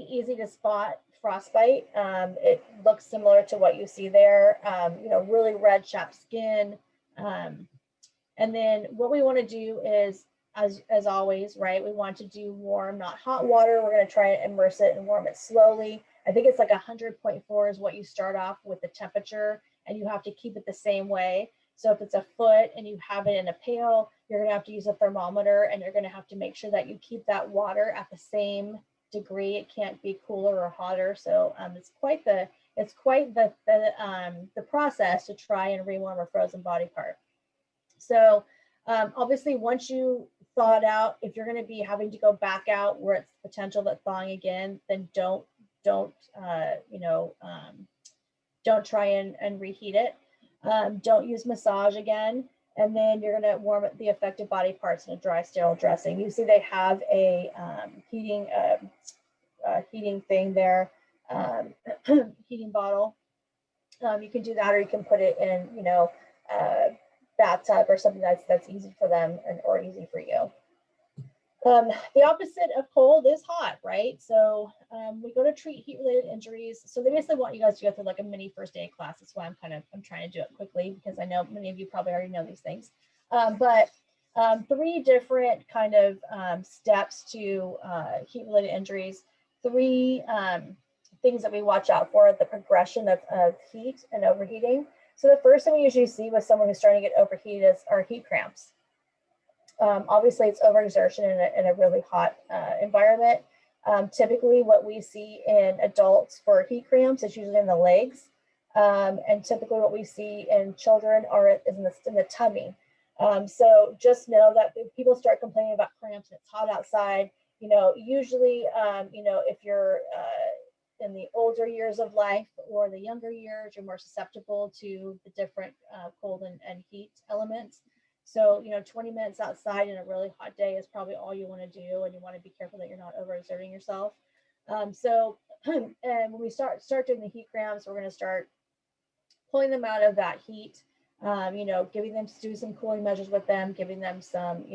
easy to spot frostbite. It looks similar to what you see there, really red, chapped skin. And then what we want to do is, as always, right, we want to do warm, not hot water. We're going to try and immerse it and warm it slowly. I think it's like 100.4 is what you start off with the temperature, and you have to keep it the same way. So if it's a foot and you have it in a pail, you're going to have to use a thermometer, and you're going to have to make sure that you keep that water at the same degree. It can't be cooler or hotter. So it's quite the process to try and rewarm a frozen body part. So obviously, once you thaw it out, if you're going to be having to go back out where it's potential that thawing again, then don't try and reheat it. Don't use massage again. And then you're going to warm the affected body parts in a dry, sterile dressing. You see they have a heating thing there, heating bottle. You can do that, or you can put it in, bathtub or something that's easy for them or easy for you. The opposite of cold is hot, right? So we go to treat heat-related injuries. So they basically want you guys to go through like a mini first aid class. That's why I'm trying to do it quickly because I know many of you probably already know these things. But three different kind of steps to heat-related injuries. Three things that we watch out for: the progression of heat and overheating. So the first thing we usually see with someone who's starting to get overheated are heat cramps. Obviously, it's overexertion in a really hot environment. Typically, what we see in adults for heat cramps is usually in the legs. And typically what we see in children is in the tummy. So just know that if people start complaining about cramps and it's hot outside, usually, if you're in the older years of life or the younger years, you're more susceptible to the different cold and heat elements. So, 20 minutes outside in a really hot day is probably all you want to do, and you want to be careful that you're not overexerting yourself. And when we start doing the heat cramps, we're going to start pulling them out of that heat, giving them, do some cooling measures with them, giving them some,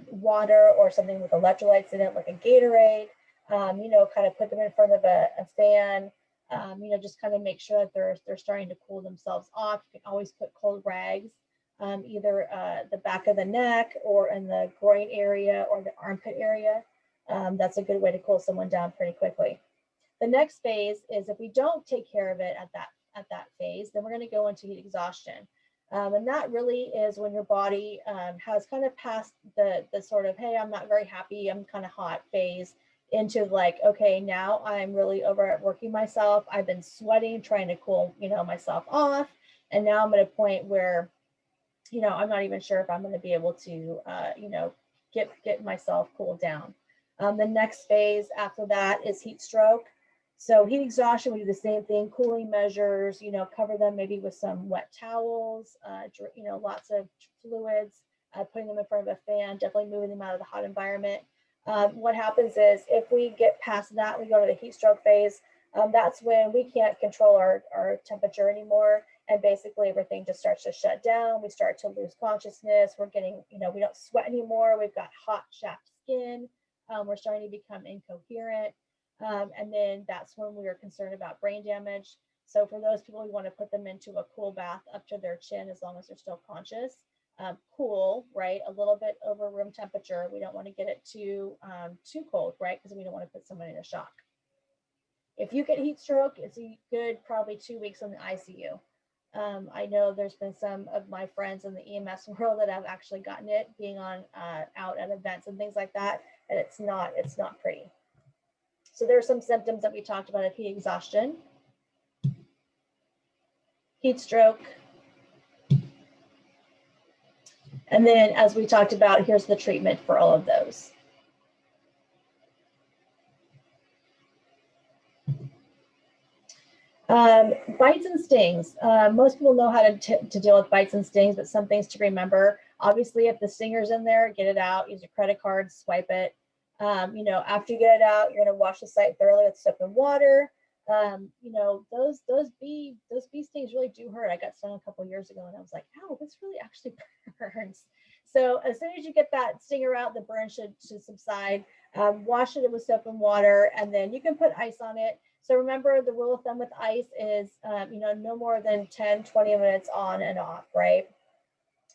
water or something with electrolytes in it, like a Gatorade, kind of put them in front of a fan, just kind of make sure that they're starting to cool themselves off. You can always put cold rags, either the back of the neck or in the groin area or the armpit area. That's a good way to cool someone down pretty quickly. The next phase is if we don't take care of it at that phase, then we're going to go into heat exhaustion. And that really is when your body has kind of passed the sort of, hey, I'm not very happy, I'm kind of hot phase, into like, okay, now I'm really overworking myself. I've been sweating, trying to cool, myself off. And now I'm at a point where, I'm not even sure if I'm going to be able to, get myself cooled down. The next phase after that is heat stroke. So heat exhaustion, we do the same thing, cooling measures, cover them maybe with some wet towels, lots of fluids, putting them in front of a fan, definitely moving them out of the hot environment. What happens is if we get past that, we go to the heat stroke phase. That's when we can't control our temperature anymore. And basically everything just starts to shut down. We start to lose consciousness. We're getting, we don't sweat anymore. We've got hot, chapped skin. We're starting to become incoherent. And then that's when we are concerned about brain damage. So for those people, we want to put them into a cool bath up to their chin as long as they're still conscious. Cool, right? A little bit over room temperature. We don't want to get it too cold, right? Because we don't want to put someone in a shock. If you get heat stroke, it's a good probably 2 weeks in the ICU. I know there's been some of my friends in the EMS world that have actually gotten it, being on out at events and things like that, and it's not pretty. So there are some symptoms that we talked about of heat exhaustion, heat stroke, and then as we talked about, here's the treatment for all of those. Bites and stings. Most people know how to deal with bites and stings, but some things to remember. Obviously, if the stinger's in there, get it out. Use your credit card, swipe it. After you get it out, you're going to wash the site thoroughly with soap and water. Those bee stings really do hurt. I got stung a couple years ago, and I was like, "Ow, this really actually burns." So as soon as you get that stinger out, the burn should subside. Wash it with soap and water, and then you can put ice on it. So remember, the rule of thumb with ice is, no more than 10, 20 minutes on and off, right?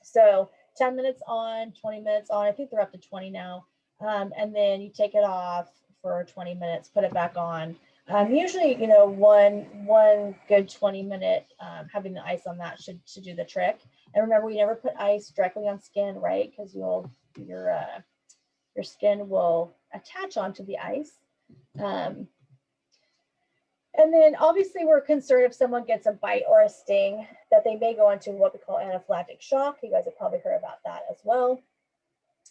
So 10 minutes on, 20 minutes on. I think they're up to 20 now. And then you take it off for 20 minutes, put it back on. Usually, one good 20-minute having the ice on that should do the trick. And remember, we never put ice directly on skin, right? Because your skin will attach onto the ice. And then obviously we're concerned if someone gets a bite or a sting that they may go into what we call anaphylactic shock. You guys have probably heard about that as well.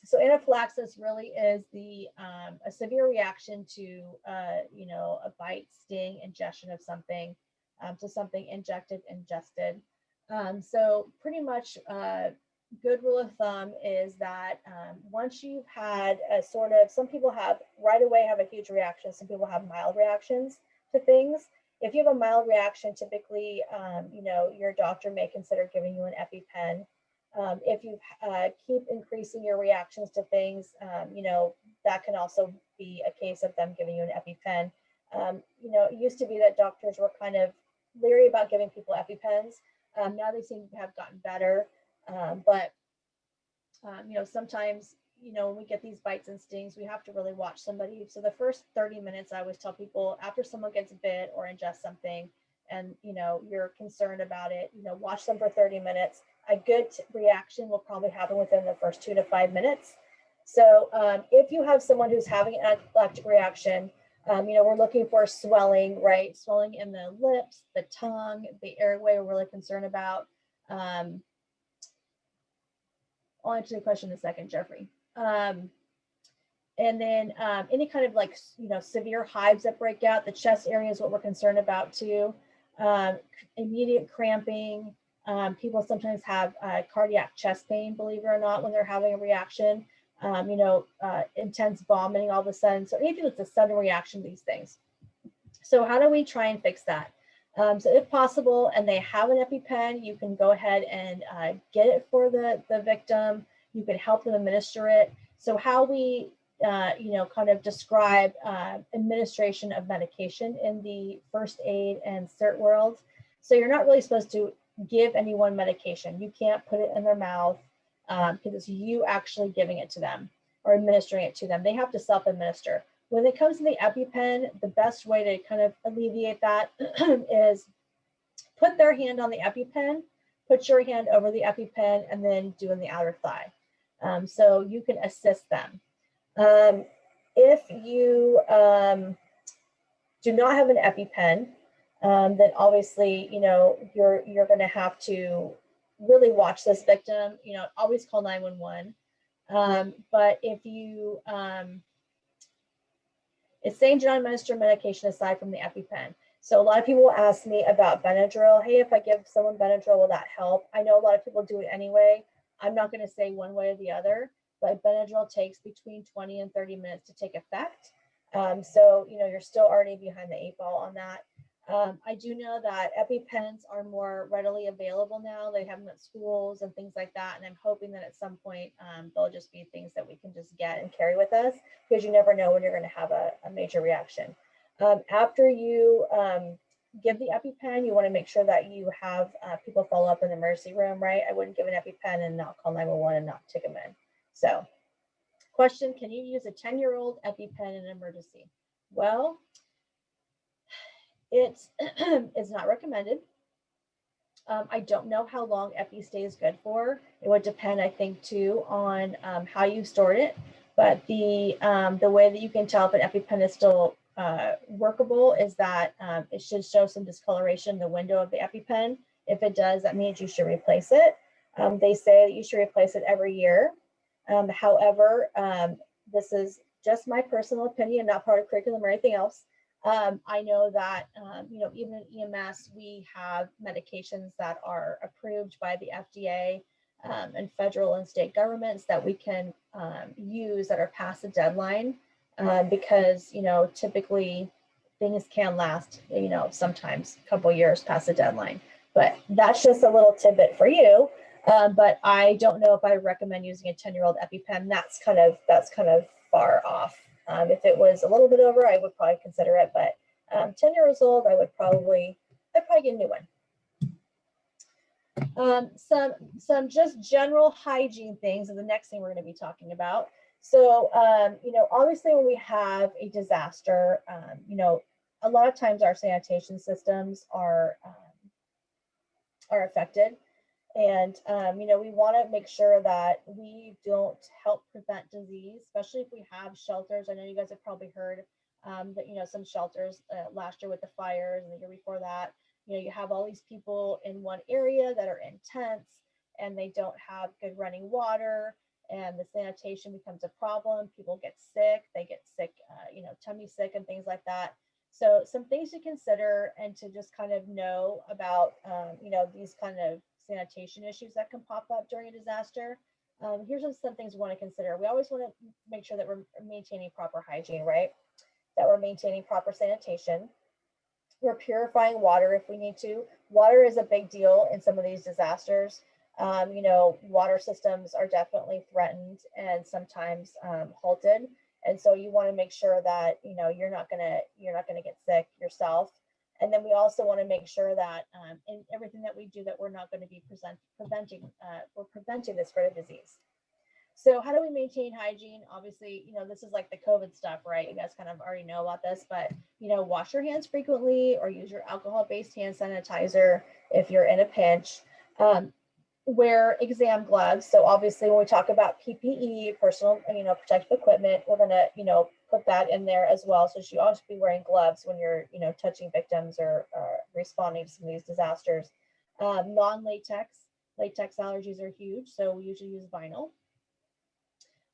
So anaphylaxis really is a severe reaction to a bite, sting, ingestion of something, to something ingested. So pretty much good rule of thumb is that once you've had a sort of, some people have right away have a huge reaction, some people have mild reactions to things. If you have a mild reaction, typically, your doctor may consider giving you an EpiPen If you keep increasing your reactions to things, that can also be a case of them giving you an EpiPen. It used to be that doctors were kind of leery about giving people EpiPens. Now they seem to have gotten better. But sometimes, when we get these bites and stings, we have to really watch somebody. So the first 30 minutes, I always tell people, after someone gets bit or ingests something and, you're concerned about it, watch them for 30 minutes. A good reaction will probably happen within the first 2 to 5 minutes. So if you have someone who's having an anaphylactic reaction, we're looking for swelling, right? Swelling in the lips, the tongue, the airway, we're really concerned about. I'll answer the question in a second, Jeffrey. And then any kind of severe hives that break out, the chest area is what we're concerned about too. Immediate cramping. People sometimes have cardiac chest pain, believe it or not, when they're having a reaction. Intense vomiting all of a sudden. So anything that's a sudden reaction to these things. So how do we try and fix that? So if possible, and they have an EpiPen, you can go ahead and get it for the victim. You can help them administer it. So how we, kind of describe administration of medication in the first aid and CERT world. So you're not really supposed to give anyone medication. You can't put it in their mouth because it's you actually giving it to them or administering it to them. They have to self-administer. When it comes to the EpiPen, the best way to kind of alleviate that is put their hand on the EpiPen, put your hand over the EpiPen, and then do in the outer thigh. So you can assist them. If you do not have an EpiPen, then obviously, you're going to have to really watch this victim. Always call 911. But if you it's saying do not administer medication aside from the EpiPen. So a lot of people will ask me about Benadryl. Hey, if I give someone Benadryl, will that help? I know a lot of people do it anyway. I'm not going to say one way or the other, but Benadryl takes between 20 and 30 minutes to take effect. So, you're still already behind the 8 ball on that. I do know that EpiPens are more readily available now. They have them at schools and things like that. And I'm hoping that at some point they'll just be things that we can just get and carry with us, because you never know when you're going to have a major reaction. After you give the EpiPen, you want to make sure that you have people follow up in the emergency room, right? I wouldn't give an EpiPen and not call 911 and not take them in. So question, can you use a 10-year-old EpiPen in an emergency? Well, it is not recommended. I don't know how long Epi stays good for. It would depend, I think, too, on how you stored it. But the way that you can tell if an EpiPen is still workable is that it should show some discoloration in the window of the EpiPen. If it does, that means you should replace it. They say that you should replace it every year. However, this is just my personal opinion, not part of curriculum or anything else. I know that, even in EMS, we have medications that are approved by the FDA and federal and state governments that we can use that are past the deadline because, typically things can last, sometimes a couple years past the deadline. But that's just a little tidbit for you. But I don't know if I recommend using a 10-year-old EpiPen. That's kind of far off. If it was a little bit over, I would probably consider it, but 10 years old, I'd probably get a new one. Some just general hygiene things are the next thing we're going to be talking about. So, obviously when we have a disaster, a lot of times our sanitation systems are affected. And, we want to make sure that we don't help prevent disease, especially if we have shelters. I know you guys have probably heard that, some shelters last year with the fires and the year before that, you have all these people in one area that are in tents and they don't have good running water and the sanitation becomes a problem. People get sick, they get sick, tummy sick and things like that. So some things to consider and to just kind of know about, these kind of sanitation issues that can pop up during a disaster. Here's some things we want to consider. We always want to make sure that we're maintaining proper hygiene, right? That we're maintaining proper sanitation. We're purifying water if we need to. Water is a big deal in some of these disasters. You know, water systems are definitely threatened and sometimes halted. And so you want to make sure that, you know, you're not gonna get sick yourself. And then we also want to make sure that in everything that we do, that we're not going to be preventing the spread of disease. So how do we maintain hygiene? Obviously, you know, this is like the COVID stuff, right? You guys kind of already know about this, but, you know, wash your hands frequently or use your alcohol-based hand sanitizer if you're in a pinch. Wear exam gloves. So obviously when we talk about PPE, personal, you know, protective equipment, we're going to, you know, put that in there as well. So you should always be wearing gloves when you're, you know, touching victims or responding to some of these disasters. Non-latex, latex allergies are huge. So we usually use vinyl.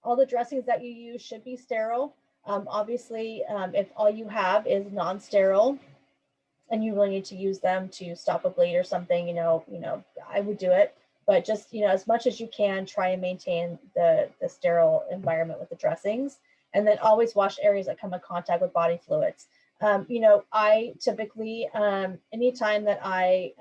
All the dressings that you use should be sterile. Obviously, if all you have is non-sterile and you really need to use them to stop a bleed or something, you know, I would do it. But just, you know, as much as you can, try and maintain the sterile environment with the dressings. And then always wash areas that come in contact with body fluids. You know, I typically, anytime that I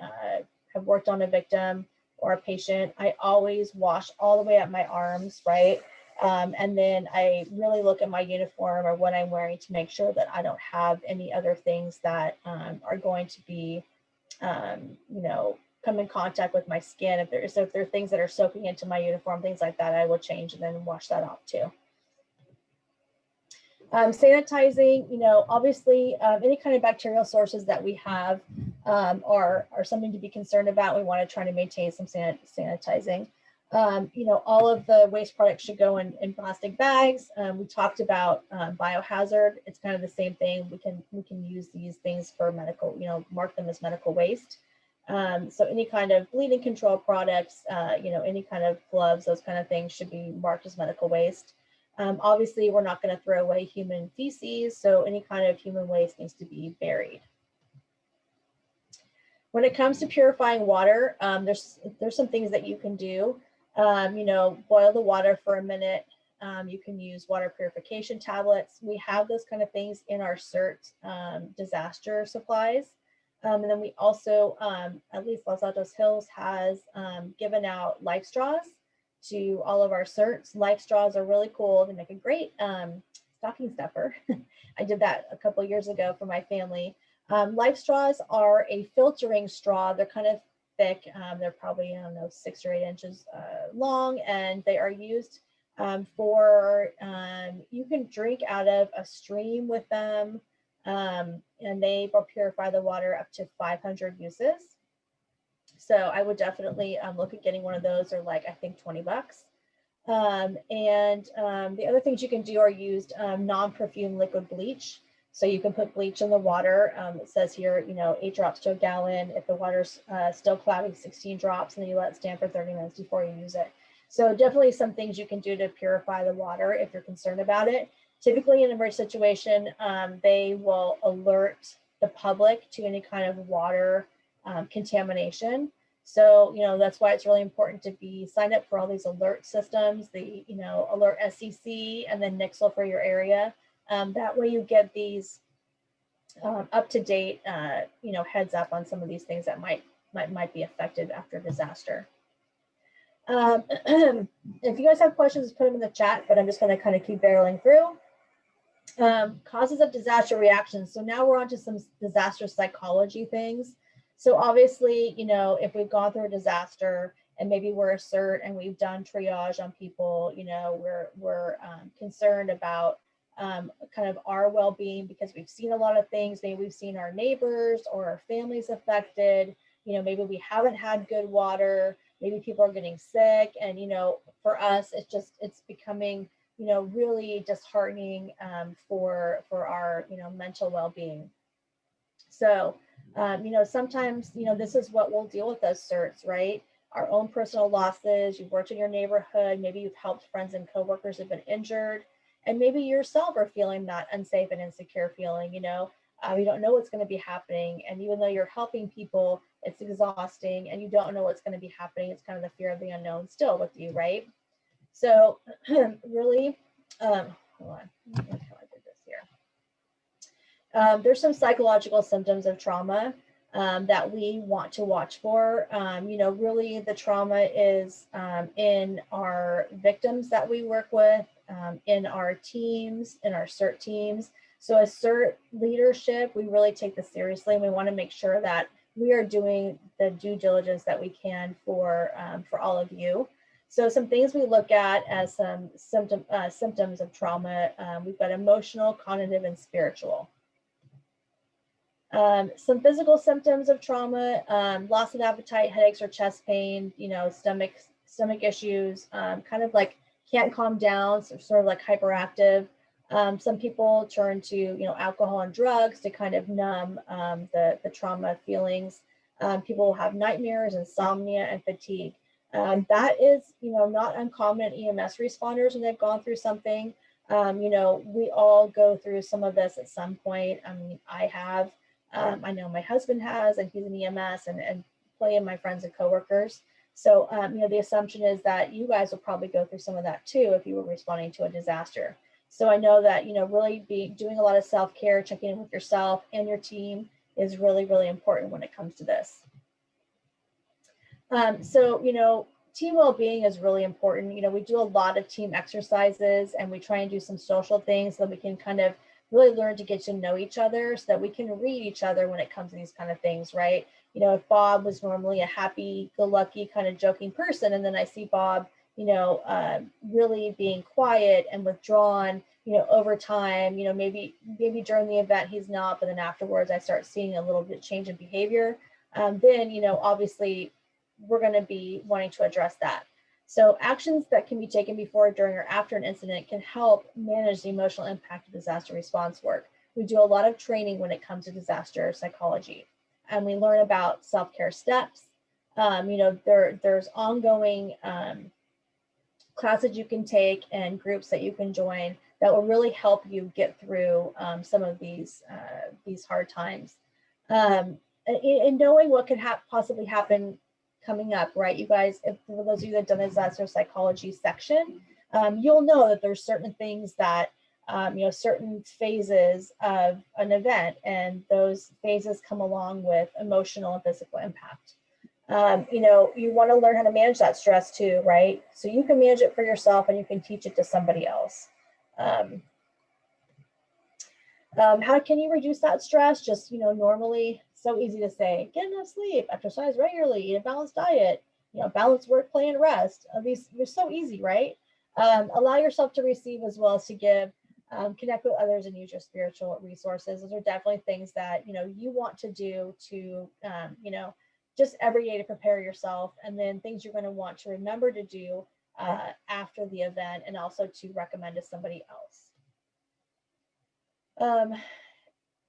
have worked on a victim or a patient, I always wash all the way up my arms, right? And then I really look at my uniform or what I'm wearing to make sure that I don't have any other things that are going to be, you know, come in contact with my skin. If there are things that are soaking into my uniform, things like that, I will change and then wash that off too. Sanitizing, you know, obviously any kind of bacterial sources that we have are something to be concerned about. We want to try to maintain some sanitizing. You know, all of the waste products should go in plastic bags. We talked about biohazard. It's kind of the same thing. We can use these things for medical, you know, mark them as medical waste. So any kind of bleeding control products, you know, any kind of gloves, those kind of things should be marked as medical waste. Obviously, we're not going to throw away human feces, so any kind of human waste needs to be buried. When it comes to purifying water, there's some things that you can do. You know, boil the water for a minute. You can use water purification tablets. We have those kind of things in our CERT disaster supplies. And then we also, at least Los Altos Hills has given out life straws to all of our CERTs. Life straws are really cool. They make a great stocking stuffer. I did that a couple of years ago for my family. Life straws are a filtering straw. They're kind of thick. They're probably, I don't know, 6 or 8 inches long, and they are used for, you can drink out of a stream with them, and they will purify the water up to 500 uses. So I would definitely look at getting one of those. They're like, I think 20 bucks. The other things you can do are used non-perfumed liquid bleach. So you can put bleach in the water. It says here, you know, 8 drops to a gallon. If the water's still cloudy, 16 drops, and then you let it stand for 30 minutes before you use it. So definitely some things you can do to purify the water if you're concerned about it. Typically in an emergency situation, they will alert the public to any kind of water contamination. So, you know, that's why it's really important to be signed up for all these alert systems, the, you know, alert SCC and then Nixle for your area. That way you get these up to date, you know, heads up on some of these things that might be affected after disaster. If you guys have questions, put them in the chat, but I'm just going to kind of keep barreling through. Causes of disaster reactions. So now we're on to some disaster psychology things. So obviously, you know, if we've gone through a disaster and maybe we're a CERT and we've done triage on people, you know, we're concerned about kind of our well-being because we've seen a lot of things. Maybe we've seen our neighbors or our families affected. You know, maybe we haven't had good water. Maybe people are getting sick. And, you know, for us, it's becoming, you know, really disheartening for our, you know, mental well-being. So, you know, sometimes, you know, this is what we'll deal with as CERTs, right? Our own personal losses. You've worked in your neighborhood. Maybe you've helped friends and coworkers who've been injured. And maybe yourself are feeling that unsafe and insecure feeling, you know, you don't know what's going to be happening. And even though you're helping people, it's exhausting and you don't know what's going to be happening. It's kind of the fear of the unknown still with you, right? So really, hold on, let me see how I did this here. There's some psychological symptoms of trauma. that we want to watch for. Really the trauma is in our victims that we work with, in our teams, in our CERT teams. So as CERT leadership, we really take this seriously, and we want to make sure that we are doing the due diligence that we can for all of you. So some things we look at as some symptoms of trauma, we've got emotional, cognitive, and spiritual. Some physical symptoms of trauma, loss of appetite, headaches or chest pain, stomach issues, kind of like can't calm down, so sort of like hyperactive. Some people turn to, alcohol and drugs to kind of numb the trauma feelings. People have nightmares, insomnia, and fatigue. That is, not uncommon in EMS responders when they've gone through something. We all go through some of this at some point. I mean, I have. I know my husband has, and he's an EMS, and plenty of my friends and coworkers. So, the assumption is that you guys will probably go through some of that too if you were responding to a disaster. So I know that, really doing a lot of self-care, checking in with yourself and your team is really, really important when it comes to this. Team well-being is really important. We do a lot of team exercises, and we try and do some social things so that we can kind of really learn to get to know each other, so that we can read each other when it comes to these kind of things, right? If Bob was normally a happy-go-lucky kind of joking person, and then I see Bob, really being quiet and withdrawn, over time, maybe during the event he's not, but then afterwards I start seeing a little bit change in behavior, then, obviously we're going to be wanting to address that. So actions that can be taken before, during, or after an incident can help manage the emotional impact of disaster response work. We do a lot of training when it comes to disaster psychology, and we learn about self-care steps. There's ongoing classes you can take and groups that you can join that will really help you get through some of these hard times. And knowing what could possibly happen coming up, right? You guys, for those of you that have done the disaster psychology section, you'll know that there's certain things that, certain phases of an event, and those phases come along with emotional and physical impact. You want to learn how to manage that stress too, right? So you can manage it for yourself, and you can teach it to somebody else. How can you reduce that stress? Just, normally, so easy to say, get enough sleep, exercise regularly, eat a balanced diet, balance work, play, and rest. These are so easy, right? Allow yourself to receive as well as to give. Connect with others and use your spiritual resources. Those are definitely things that, you want to do to, just every day to prepare yourself, and then things you're going to want to remember to do after the event, and also to recommend to somebody else.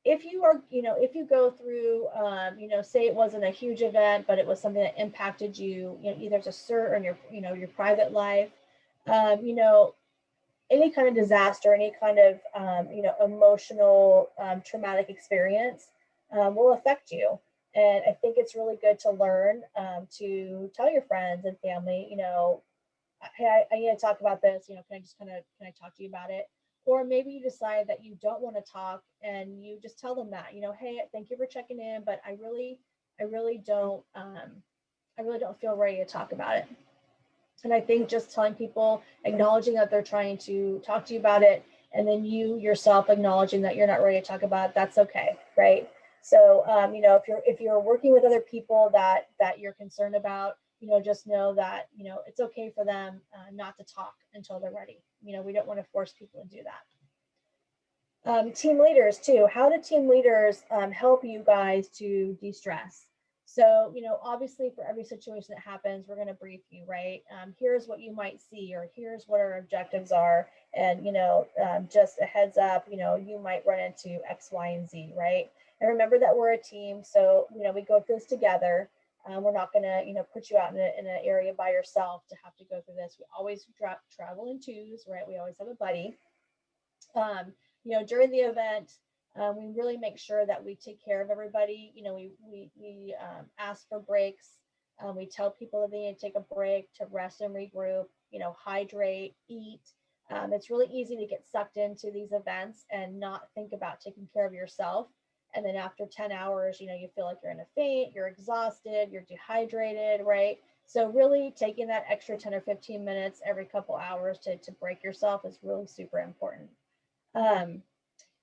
If you are, if you go through, say it wasn't a huge event, but it was something that impacted you, either as a CERT or in your, your private life, any kind of disaster, any kind of, emotional, traumatic experience will affect you. And I think it's really good to learn to tell your friends and family, hey, I need to talk about this, can I talk to you about it? Or maybe you decide that you don't want to talk, and you just tell them that, hey, thank you for checking in, but I really don't feel ready to talk about it. And I think just telling people, acknowledging that they're trying to talk to you about it, and then you yourself acknowledging that you're not ready to talk about it, that's okay, right? So, if you're working with other people that you're concerned about, just know that, it's okay for them not to talk until they're ready. We don't want to force people to do that. Team leaders too. How do team leaders help you guys to de-stress? So, obviously for every situation that happens, we're going to brief you, right? Here's what you might see, or here's what our objectives are. And, just a heads up, you might run into X, Y, and Z, right? And remember that we're a team. So, we go through this together. We're not going to, put you out in an area by yourself to have to go through this. We always travel in twos, right? We always have a buddy. During the event, we really make sure that we take care of everybody. We ask for breaks. We tell people that they need to take a break to rest and regroup, hydrate, eat. It's really easy to get sucked into these events and not think about taking care of yourself. And then after 10 hours, you know, you feel like you're in a faint, you're exhausted, you're dehydrated, right? So really taking that extra 10 or 15 minutes every couple hours to break yourself is really super important.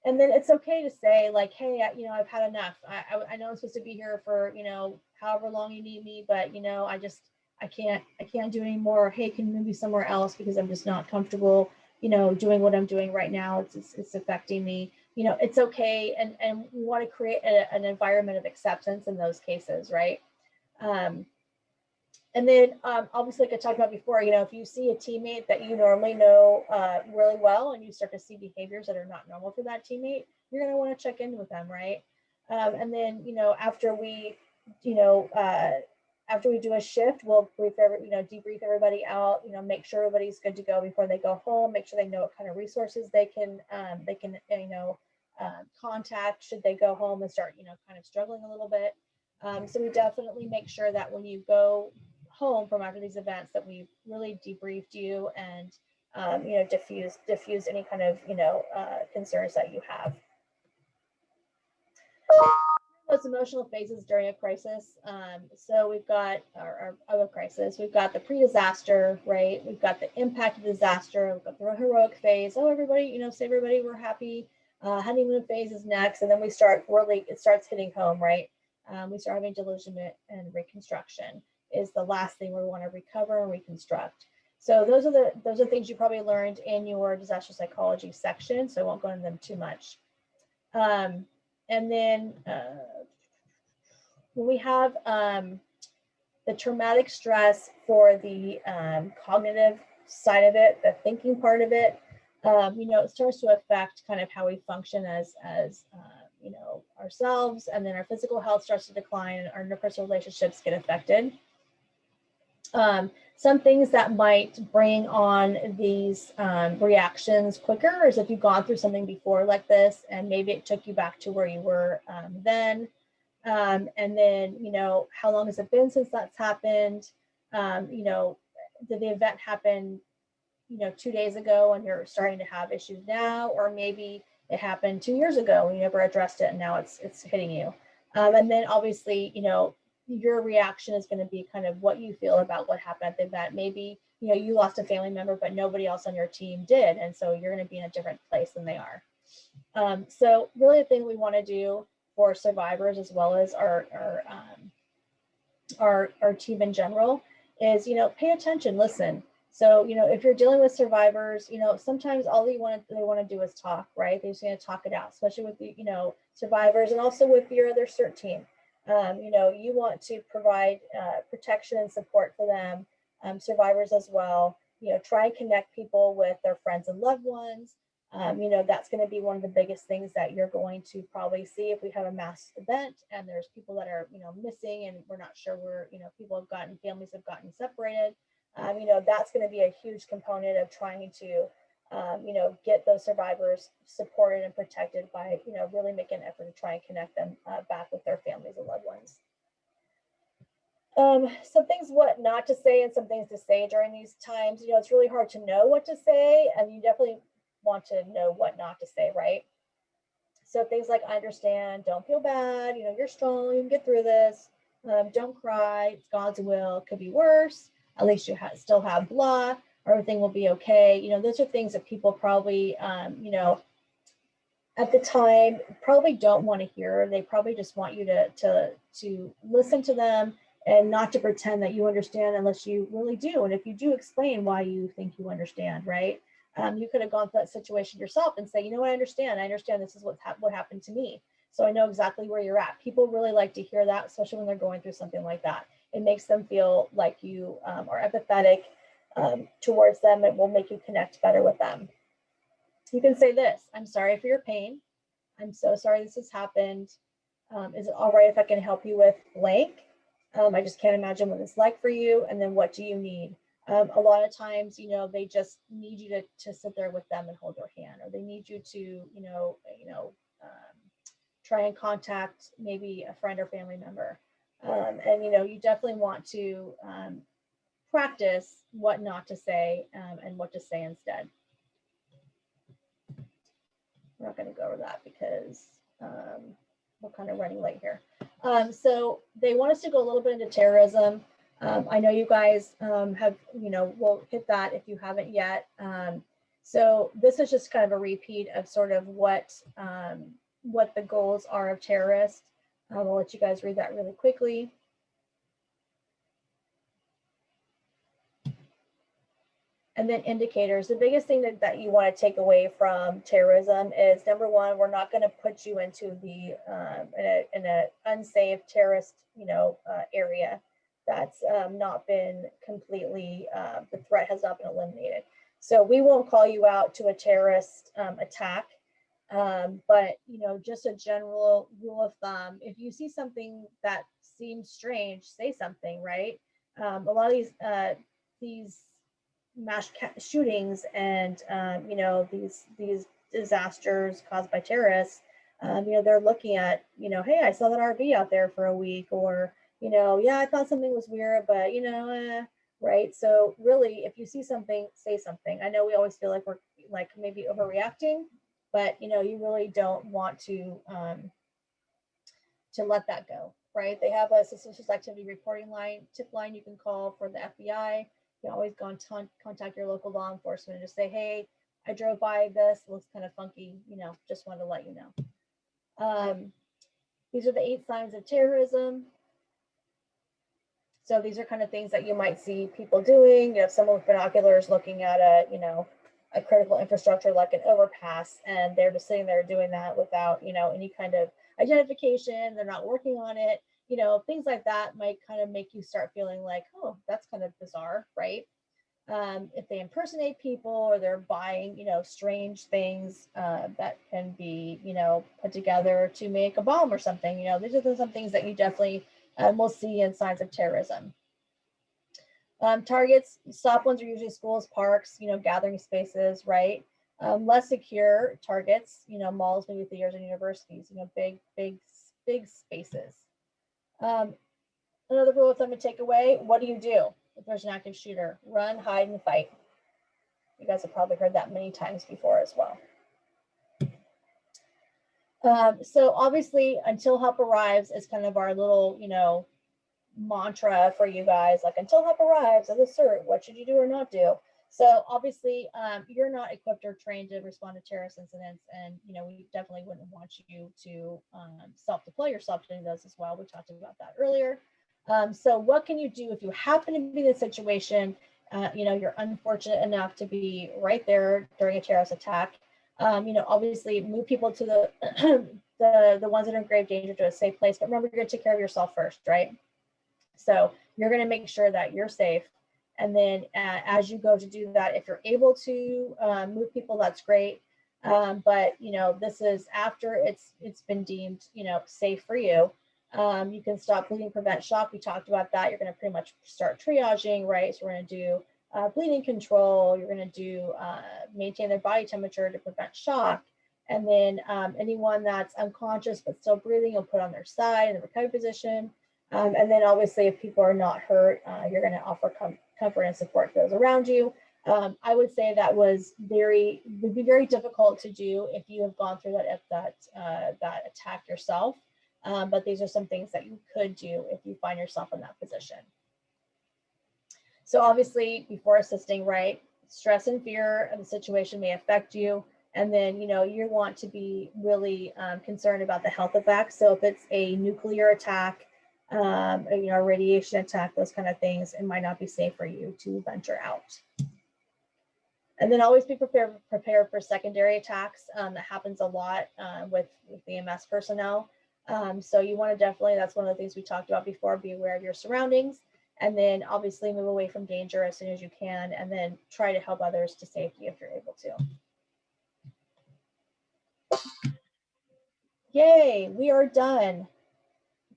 And then it's okay to say like, hey, you know, I've had enough. I know I'm supposed to be here for, you know, however long you need me, but you know, I can't do anymore. Hey, can you move me somewhere else because I'm just not comfortable, you know, doing what I'm doing right now. It's affecting me. You know, it's okay. And we want to create an environment of acceptance in those cases, right? And then obviously, like I talked about before, you know, if you see a teammate that you normally know really well and you start to see behaviors that are not normal for that teammate, you're going to want to check in with them, right? And then, you know, after we, you know, after we do a shift, we'll debrief everybody out, you know, make sure everybody's good to go before they go home, make sure they know what kind of resources they can you know, contact should they go home and start, you know, kind of struggling a little bit. So we definitely make sure that when you go home from after these events that we really debriefed you and you know, diffuse any kind of, you know, concerns that you have. Those emotional phases during a crisis. So we've got our crisis, we've got the pre-disaster, right? We've got the impact of disaster, we've got the heroic phase. Oh, everybody, you know, say everybody, we're happy. Honeymoon phase is next, and then we start really, it starts hitting home, right? We start having disillusionment, and reconstruction is the last thing we want to recover and reconstruct. So those are things you probably learned in your disaster psychology section. So I won't go into them too much. And then we have the traumatic stress for the cognitive side of it, the thinking part of it. You know, it starts to affect kind of how we function as you know, ourselves, and then our physical health starts to decline and our interpersonal relationships get affected. Some things that might bring on these reactions quicker is if you've gone through something before like this, and maybe it took you back to where you were then. And then, you know, how long has it been since that's happened? You know, did the event happen, you know, 2 days ago and you're starting to have issues now? Or maybe it happened 2 years ago and you never addressed it and now it's hitting you. And then obviously, you know, your reaction is going to be kind of what you feel about what happened at the event. Maybe, you know, you lost a family member, but nobody else on your team did. And so you're going to be in a different place than they are. So really the thing we want to do for survivors as well as our team in general is, you know, pay attention, listen. So, you know, if you're dealing with survivors, you know, sometimes all they want to do is talk, right? They're just going to talk it out, especially with the, you know, survivors and also with your other CERT team. You know, you want to provide protection and support for them, survivors as well. You know, try and connect people with their friends and loved ones. You know, that's going to be one of the biggest things that you're going to probably see if we have a mass event and there's people that are, you know, missing and we're not sure where, you know, families have gotten separated. You know, that's going to be a huge component of trying to, you know, get those survivors supported and protected by, you know, really making an effort to try and connect them back with their families and loved ones. Some things what not to say and some things to say during these times. You know, it's really hard to know what to say, and you definitely want to know what not to say, right? So things like, I understand, don't feel bad, you know, you're strong, you can get through this, don't cry, it's God's will, could be worse, at least you still have blah, everything will be okay. You know, those are things that people probably, you know, at the time probably don't want to hear. They probably just want you to listen to them and not to pretend that you understand unless you really do. And if you do, explain why you think you understand, right? You could have gone through that situation yourself and say, you know what, I understand this is what happened to me. So I know exactly where you're at. People really like to hear that, especially when they're going through something like that. It makes them feel like you are empathetic towards them. It will make you connect better with them. You can say this: I'm sorry for your pain. I'm so sorry this has happened. Is it all right if I can help you with blank? I just can't imagine what it's like for you. And then what do you need? A lot of times, you know, they just need you to sit there with them and hold their hand, or they need you to, you know, try and contact maybe a friend or family member. And, you know, you definitely want to practice what not to say and what to say instead. We're not going to go over that because we're kind of running late here. So they want us to go a little bit into terrorism. I know you guys have, we'll hit that if you haven't yet. So this is just kind of a repeat of sort of what the goals are of terrorists. I'll let you guys read that really quickly. And then indicators. The biggest thing that you want to take away from terrorism is, number one, we're not going to put you into the in a unsafe terrorist area that's not been completely, the threat has not been eliminated. So we won't call you out to a terrorist attack, but just a general rule of thumb: if you see something that seems strange, say something, right? A lot of these mass shootings and these disasters caused by terrorists, they're looking at, hey, I saw that RV out there for a week, or yeah, I thought something was weird, but right? So really, if you see something, say something. I know we always feel like we're like maybe overreacting, but you really don't want to let that go, right? They have a suspicious activity reporting tip line you can call for the FBI. You can always go and contact your local law enforcement and just say, hey, I drove by this, it looks kind of funky, just wanted to let you know. These are the 8 signs of terrorism. So these are kind of things that you might see people doing. You have someone with binoculars looking at a critical infrastructure like an overpass, and they're just sitting there doing that without, any kind of identification. They're not working on it. Things like that might kind of make you start feeling like, oh, that's kind of bizarre, right? If they impersonate people, or they're buying, strange things that can be, put together to make a bomb or something, these are some things that you definitely will see in signs of terrorism. Targets, soft ones are usually schools, parks, gathering spaces, right? Less secure targets, malls, movie theaters, and universities, big spaces. Another rule of thumb to take away: what do you do if there's an active shooter? Run, hide, and fight. You guys have probably heard that many times before as well. So obviously, until help arrives is kind of our little, mantra for you guys. Like, until help arrives as a CERT, what should you do or not do? So obviously, you're not equipped or trained to respond to terrorist incidents, and we definitely wouldn't want you to self-deploy yourself doing those as well. We talked about that earlier. So what can you do if you happen to be in a situation, you're unfortunate enough to be right there during a terrorist attack? Obviously move people to the the ones that are in grave danger to a safe place, but remember, you're going to take care of yourself first, right? So you're going to make sure that you're safe. And then as you go to do that, if you're able to move people, that's great. But this is after it's been deemed safe for you. You can stop bleeding, prevent shock. We talked about that. You're going to pretty much start triaging, right? So we're going to do bleeding control. You're going to do maintain their body temperature to prevent shock. And then anyone that's unconscious but still breathing, you'll put on their side in the recovery position. And then obviously, if people are not hurt, you're going to offer comfort and support to those around you. I would say that would be very difficult to do if you have gone through that attack yourself. But these are some things that you could do if you find yourself in that position. So obviously, before assisting, right, stress and fear of the situation may affect you. And then, you want to be really concerned about the health effects. So if it's a nuclear attack, a radiation attack, those kind of things, it might not be safe for you to venture out. And then always be prepared for secondary attacks. That happens a lot with the EMS personnel. So you want to definitely, that's one of the things we talked about before, be aware of your surroundings, and then obviously move away from danger as soon as you can, and then try to help others to safety if you're able to. Yay, we are done.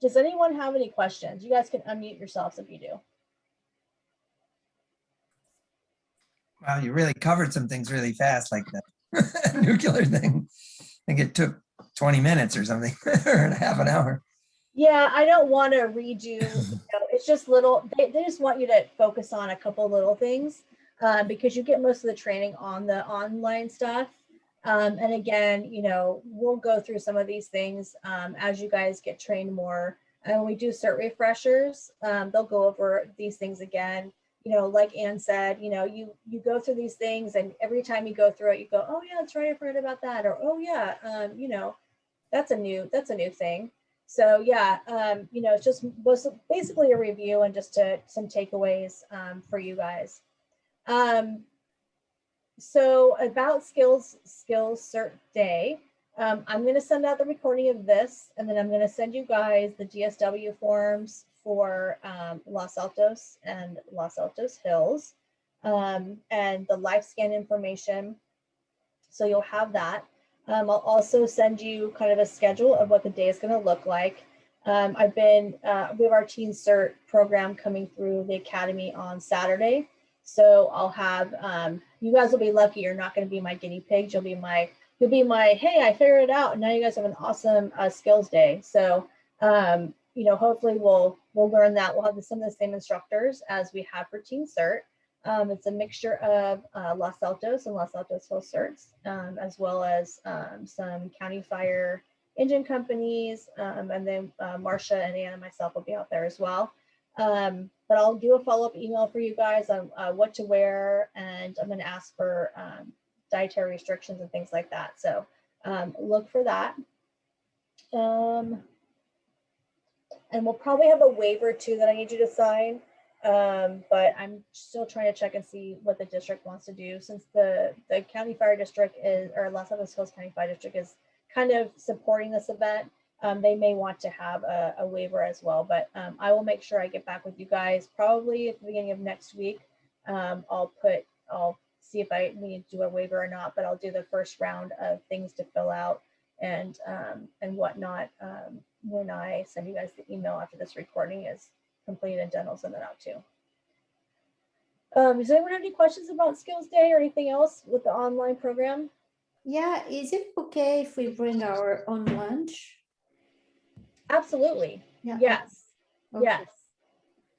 Does anyone have any questions? You guys can unmute yourselves if you do. Wow, you really covered some things really fast, like the nuclear thing. I think it took 20 minutes or something, or half an hour. Yeah, I don't want to redo. It's just little. They just want you to focus on a couple little things because you get most of the training on the online stuff. And again, you know, we'll go through some of these things as you guys get trained more. And when we do CERT refreshers, they'll go over these things again. You know, like Ann said, you know, you go through these things, and every time you go through it, you go, oh yeah, that's right, I forgot about that, or oh yeah, you know, that's a new thing. So yeah, you know, it's just basically a review and just some takeaways for you guys. So about skills CERT day, I'm going to send out the recording of this, and then I'm going to send you guys the GSW forms for Los Altos and Los Altos Hills, and the life scan information. So you'll have that. I'll also send you kind of a schedule of what the day is going to look like. we have our Teen CERT program coming through the Academy on Saturday. So I'll have, you guys will be lucky. You're not going to be my guinea pigs. You'll be my, hey, I figured it out. And now you guys have an awesome skills day. So, you know, hopefully we'll learn that. We'll have some of the same instructors as we have for Teen CERT. It's a mixture of Los Altos and Los Altos Hills CERTs, as well as some county fire engine companies. And then Marcia and Anna and myself will be out there as well. But I'll do a follow-up email for you guys on what to wear, and I'm going to ask for dietary restrictions and things like that. So look for that. And we'll probably have a waiver too that I need you to sign. But I'm still trying to check and see what the district wants to do, since the county fire district is, or Los Altos Hills County Fire District is kind of supporting this event. They may want to have a waiver as well, but I will make sure I get back with you guys probably at the beginning of next week. I'll see if I need to do a waiver or not, but I'll do the first round of things to fill out and whatnot when I send you guys the email after this recording is complete and done. I'll send it out too. Does anyone have any questions about Skills Day or anything else with the online program? Yeah, is it okay if we bring our own lunch? Absolutely. Yeah. Yes. Okay. Yes.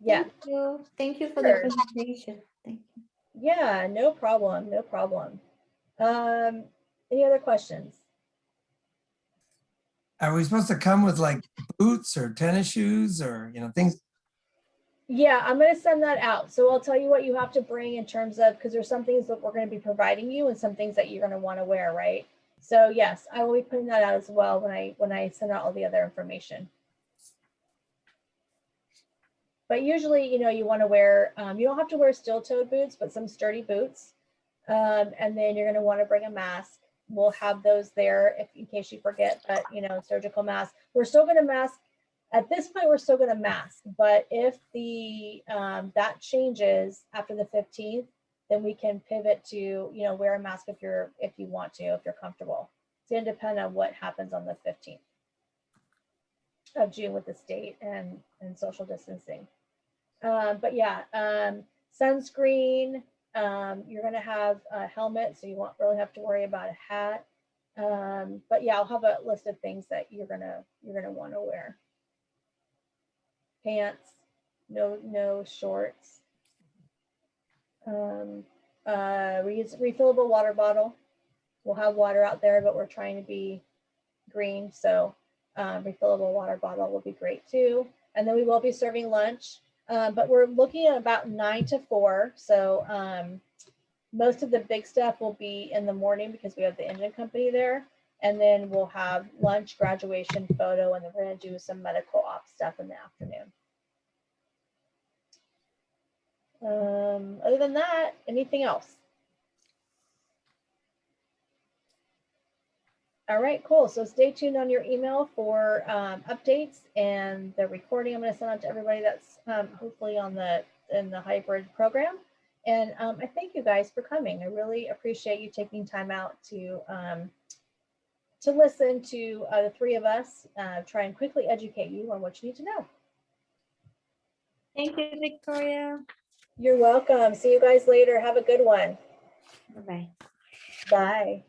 Yes. Thank you. Thank you for Sure. the presentation. Thank you. Yeah, no problem. No problem. Any other questions? Are we supposed to come with like boots or tennis shoes or, you know, things? Yeah, I'm going to send that out. So I'll tell you what you have to bring in terms of, because there's some things that we're going to be providing you and some things that you're going to want to wear, right? So yes, I will be putting that out as well when I send out all the other information. But usually, you know, you want to wear, you don't have to wear steel-toed boots, but some sturdy boots. And then you're going to want to bring a mask. We'll have those there in case you forget, but you know, surgical mask. We're still going to mask. At this point, we're still going to mask, but if the that changes after the 15th, then we can pivot to, you know, wear a mask if you want to, if you're comfortable. It's going to depend on what happens on the 15th of June with the state and social distancing. But yeah, sunscreen. You're going to have a helmet, so you won't really have to worry about a hat. But yeah, I'll have a list of things that you're gonna want to wear. Pants, no shorts. Refillable water bottle. We'll have water out there, but we're trying to be green, so refillable water bottle will be great too. And then we will be serving lunch, but we're looking at about 9 to 4. So most of the big stuff will be in the morning because we have the engine company there. And then we'll have lunch, graduation, photo, and then we're going to do some medical ops stuff in the afternoon. Other than that, anything else? All right, cool. So stay tuned on your email for updates and the recording. I'm going to send out to everybody that's hopefully in the hybrid program. And I thank you guys for coming. I really appreciate you taking time out to listen to the three of us try and quickly educate you on what you need to know. Thank you, Victoria. You're welcome. See you guys later. Have a good one. Bye-bye. Bye.